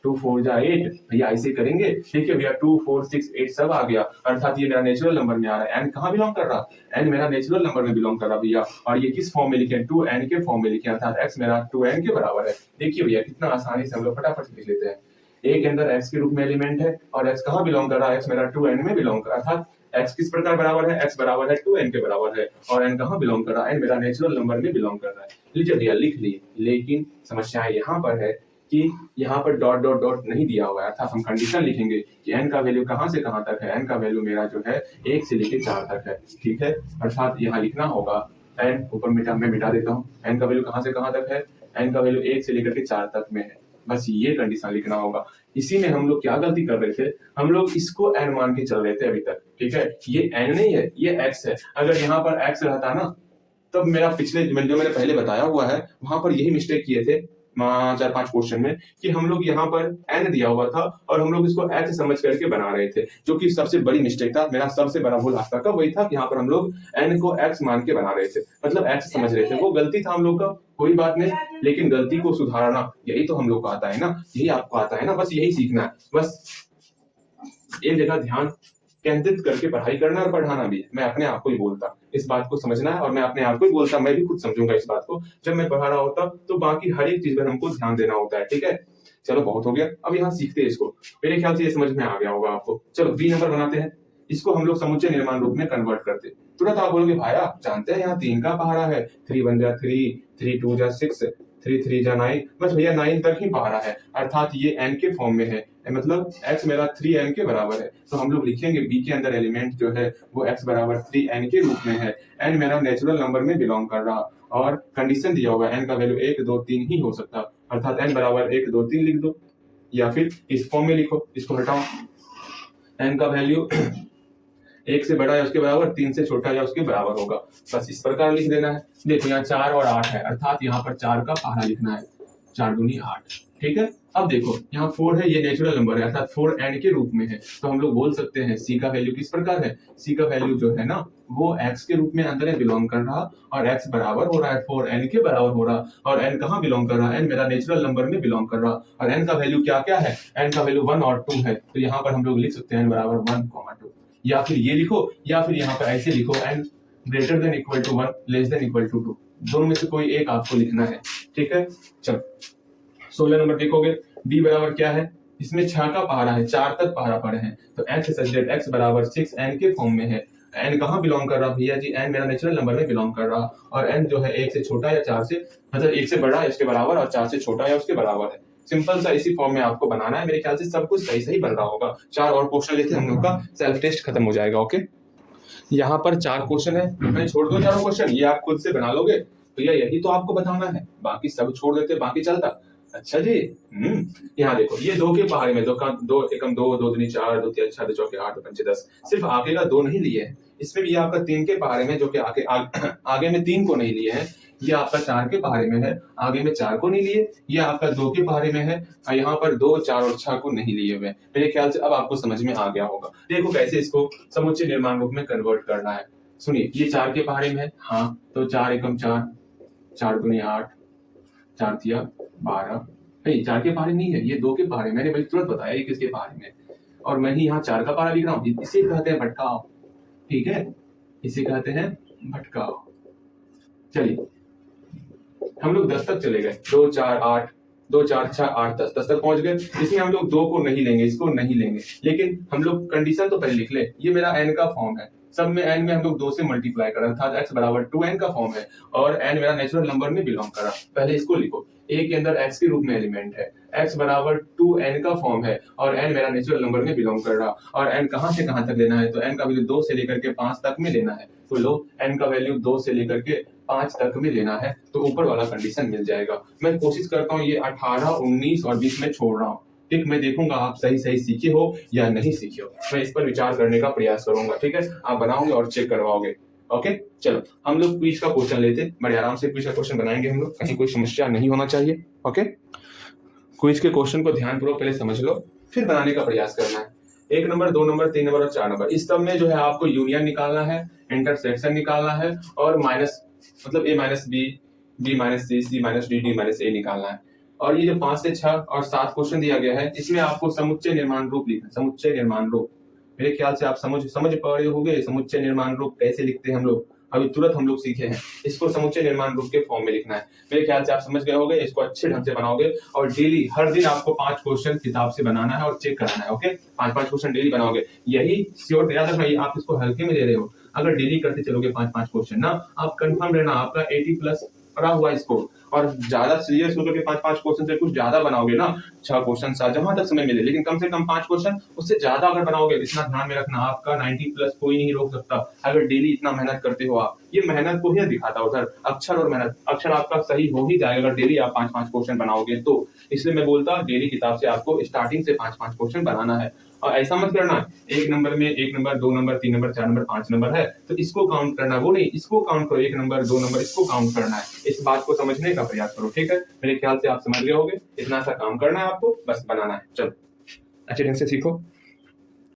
2 4 जा 8। भैया ऐसे करेंगे, ठीक है भैया, 2 4 6 8 सब आ गया, अर्थात ये मेरा नेचुरल नंबर में आ रहा है। n कहाँ बिलोंग कर रहा, n मेरा नेचुरल नंबर में बिलोंग कर रहा भैया, और ये किस फॉर्म में लिखे, 2n के फॉर्म में लिखे, अर्थात x मेरा 2n के बराबर है। देखिए भैया कितना आसानी से हम लोग फटाफट लिख लेते हैं। a के अंदर x के रूप में एलिमेंट है और x कहाँ बिलोंग कर रहा है, x मेरा 2n में बिलोंग कर रहा है, अर्थात x किस प्रकार बराबर है, x बराबर है 2n के बराबर है और n कहाँ बिलोंग कर रहा है, n मेरा नेचुरल नंबर में बिलोंग कर रहा है। लीजिए भैया लिख लिए, लेकिन समस्या यहाँ पर है कि यहाँ पर डॉट डॉट डॉट नहीं दिया हुआ है, अर्थात हम कंडीशन लिखेंगे कि n का वैल्यू कहाँ से कहाँ तक है, n का वैल्यू मेरा जो है 1 से लेकर 4 तक है, ठीक है, अर्थात यहाँ लिखना होगा n, ऊपर मैं मिटा देता हूँ, n का वैल्यू कहाँ से कहाँ तक है, n का वैल्यू 1 से लेकर के 4 तक में है। बस ये कंडीशन लिखना होगा। इसी में हम लोग क्या गलती कर रहे थे, हम लोग इसको n मान के चल रहे थे अभी तक, ठीक है, ये n नहीं है, ये x है। अगर यहाँ पर x रहता ना, तब मेरा पिछले जो मैंने पहले बताया हुआ है वहां पर यही मिस्टेक किए थे 4-5 क्वेश्चन में, कि हम लोग यहाँ पर n दिया हुआ था और हम लोग इसको x समझ करके बना रहे थे, जो कि सबसे बड़ी मिस्टेक था। मेरा सबसे बड़ा भूल आज तक का वही था कि यहाँ पर हम लोग n को x मान के बना रहे थे, मतलब x समझ रहे थे, वो गलती था हम लोग का, कोई बात नहीं, लेकिन गलती को सुधारना यही तो हम लोग को आता है ना, यही आपको आता है ना, बस यही सीखना है। बस एक जगह ध्यान केंद्रित करके पढ़ाई करना और पढ़ाना भी है। मैं अपने आप को ही बोलता, इस बात को समझना है, और मैं अपने आप को ही बोलता, मैं भी खुद समझूंगा इस बात को जब मैं पढ़ा रहा होता, तो बाकी हर एक चीज पर हमको ध्यान देना होता है। ठीक है, चलो बहुत हो गया, अब यहाँ सीखते हैं इसको। मेरे ख्याल से ये समझ में आ गया होगा आपको। चलो बी नंबर बनाते हैं, इसको हम लोग समुच्चय निर्माण रूप में कन्वर्ट करते। तुरंत आप बोलोगे भाई आप जानते हैं यहाँ 3 का पहाड़ा है, 3 1 जा 3, 3 2 जा 6, 3 3 जा 9, बस भैया 9 तक ही पहाड़ा है, अर्थात ये n के फॉर्म में है, मतलब x मेरा 3n के बराबर है। तो हम लोग लिखेंगे b के अंदर एलिमेंट जो है वो x बराबर 3n के रूप में है। n मेरा नेचुरल नंबर में बिलोंग कर रहा, और कंडीशन दिया होगा n का वैल्यू 1 2 3 ही हो सकता, अर्थात n बराबर 1 2 3 लिख दो, या फिर इस फॉर्म में लिखो, इसको हटाओ, n का वैल्यू 1 से बड़ा या उसके बराबर, 3 से छोटा या उसके बराबर होगा, बस इस प्रकार लिख देना है। देखो यहाँ 4 और 8 है, अर्थात यहाँ पर 4 का पहाड़ा लिखना है, 4 दूनी 8। ठीक है, अब देखो यहाँ 4 है, ये नेचुरल नंबर है, अर्थात 4n के रूप में है, तो हम लोग बोल सकते हैं c का वैल्यू किस प्रकार है, c का वैल्यू जो है ना वो x के रूप में अंदर बिलोंग कर रहा, और x बराबर हो रहा है 4n के बराबर हो रहा, और n कहाँ बिलोंग कर रहा है, n मेरा नेचुरल नंबर में बिलोंग कर रहा, और n का वैल्यू क्या क्या है, n का वैल्यू 1 और 2 है, तो यहाँ पर हम लोग लिख सकते हैं n बराबर 1, 2, या फिर ये लिखो, या फिर यहाँ पर ऐसे लिखो n greater than equal to 1 less than equal to 2, दोनों में से कोई एक आपको लिखना है। ठीक है, चलो 16 नंबर देखोगे, d बराबर क्या है, इसमें 6 का पहाड़ा है, 4 तक पहाड़ा पड़े हैं, तो x सच दैट x बराबर 6n के फॉर्म में है। n कहाँ बिलोंग कर रहा भैया जी, n मेरा नेचुरल नंबर में बिलोंग कर रहा, और n जो है 1 से छोटा या 4 से, मतलब 1 से बड़ा या उसके बराबर, और 4 से छोटा या उसके बराबर है। सिंपल सा इसी फॉर्म में आपको बनाना है, मेरे ख्याल से सब कुछ सही सही बन रहा होगा। 4 और क्वेश्चन लेते हम लोग का सेल्फ टेस्ट खत्म हो जाएगा। ओके, यहाँ पर 4 क्वेश्चन है, मैंने छोड़ दो चारों क्वेश्चन, ये आप खुद से बना लोगे, भैया यही तो आपको बताना है, बाकी सब छोड़ देते, बाकी चलता। अच्छा जी, यहाँ देखो ये 2 के पहाड़े में, 2 एकम 2, 2 दूनी 4, 2 3 6 2 चौके 8 2 पंचे 10, सिर्फ आगे का 2 नहीं लिए है, इसमें भी ये आपका 3 के पहाड़े में, जो कि आगे में 3 को नहीं लिए हैं, ये आपका 4 के पहाड़े में है, आगे में 4 को नहीं लिए, ये आपका 2 के पहाड़े में है, और यहाँ पर 2 4 और 6 को नहीं लिए हुए। मेरे ख्याल से अब आपको समझ में आ गया होगा। देखो कैसे इसको समुच्चय निर्माण रूप में कन्वर्ट करना है। सुनिए, ये 4 के पहाड़े में है, हाँ, तो 4 एकम 4, 4 दूनी 8, 4 तिया 12, नहीं 4 के पहाड़े नहीं है, ये 2 के पहाड़े, मैंने भाई तुरंत बताया ये किसके पहाड़े में, और मैं ही यहाँ 4 का पहाड़ा लिख रहा हूँ, इसे कहते हैं भटकाव। ठीक है, इसे कहते हैं भटकाव। चलिए हम लोग 10 तक चले गए, 2 4 8, 2 4 6 8 10 तक पहुंच गए। इसमें हम लोग 2 को नहीं लेंगे, इसको नहीं लेंगे, लेकिन हम लोग कंडीशन तो पहले लिख ले, ये मेरा n का फॉर्म है, सब में n में हम लोग 2 से मल्टीप्लाई कर रहे हैं, अर्थात x बराबर 2n का फॉर्म है, और n मेरा नेचुरल नंबर में बिलोंग कर रहा। पहले इसको लिखो, a के अंदर x के रूप में एलिमेंट है, x बराबर 2n का फॉर्म है, और n मेरा नेचुरल नंबर में बिलोंग कर रहा, और n कहां से कहां तक लेना है, तो n का वैल्यू 2 से लेकर के 5 तक में लेना है, तो लो n का वैल्यू 2 से लेकर के 5 तक में लेना है, तो ऊपर वाला कंडीशन मिल जाएगा। मैं कोशिश करता हूँ ये 18 19 और 20 में छोड़ रहा हूँ, ठीक, मैं देखूंगा आप सही सही सीखे हो या नहीं सीखे हो, मैं इस पर विचार करने का प्रयास करूंगा। ठीक है, आप बनाओगे और चेक करवाओगे। ओके, चलो हम लोग क्विज का क्वेश्चन लेते, बड़े आराम से क्विज का क्वेश्चन बनाएंगे हम लोग, कहीं कोई समस्या नहीं होना चाहिए। ओके, क्विज के क्वेश्चन को ध्यानपूर्वक पहले समझ लो, फिर बनाने का प्रयास करना है। 1 नंबर 2 नंबर 3 नंबर और 4 नंबर, इस सब में जो है आपको यूनियन निकालना है, इंटरसेक्शन निकालना है, और माइनस मतलब a minus b, b minus c, c minus d, d minus a निकालना है। और ये जो 5 से 6 और 7 क्वेश्चन दिया गया है, इसमें आपको समुच्चय निर्माण रूप लिखना, समुच्चय निर्माण रूप। मेरे ख्याल से आप समझ पा रहे होंगे समुच्चय निर्माण रूप कैसे लिखते हैं हम लोग, अभी तुरंत हम लोग सीखे हैं। इसको समुच्चय निर्माण रूप के फॉर्म में लिखना है, मेरे ख्याल से आप समझ गए होंगे। इसको अच्छे ढंग से बनाओगे, और डेली हर दिन आपको 5 क्वेश्चन किताब से बनाना है और चेक कराना है। ओके, 5 क्वेश्चन डेली बनाओगे, यही श्योर याद रखना, आप इसको हल्के में ले रहे हो। अगर डेली करते चलोगे 5 क्वेश्चन ना, आप कंफर्म रहना आपका 80+ पड़ा हुआ स्कोर। और ज्यादा सीरियस होकर के 5 क्वेश्चन से कुछ ज्यादा बनाओगे ना, 6 क्वेश्चन 7, जहां तक समय मिले, लेकिन कम से कम 5 क्वेश्चन, उससे ज्यादा अगर बनाओगे, इतना ध्यान में रखना, आपका 90+ कोई नहीं रोक सकता। अगर डेली इतना मेहनत करते हो आप, ये मेहनत को ही दिखाता उधर अक्षर और मेहनत, अक्षर आपका सही हो ही जाएगा अगर डेली आप 5 क्वेश्चन बनाओगे तो। इसलिए मैं बोलता डेली किताब से आपको स्टार्टिंग से 5 क्वेश्चन बनाना है। और ऐसा मत करना 1 नंबर में 1 number 2 number 3 number 4 number 5 number है तो इसको काउंट करना, वो नहीं, इसको काउंट करो, 1 नंबर 2 नंबर इसको काउंट करना है। इस बात को समझने का प्रयास करो। ठीक है, मेरे ख्याल से आप समझ गए होंगे, इतना सा काम करना है आपको, बस बनाना है। चलो अच्छे ढंग से सीखो।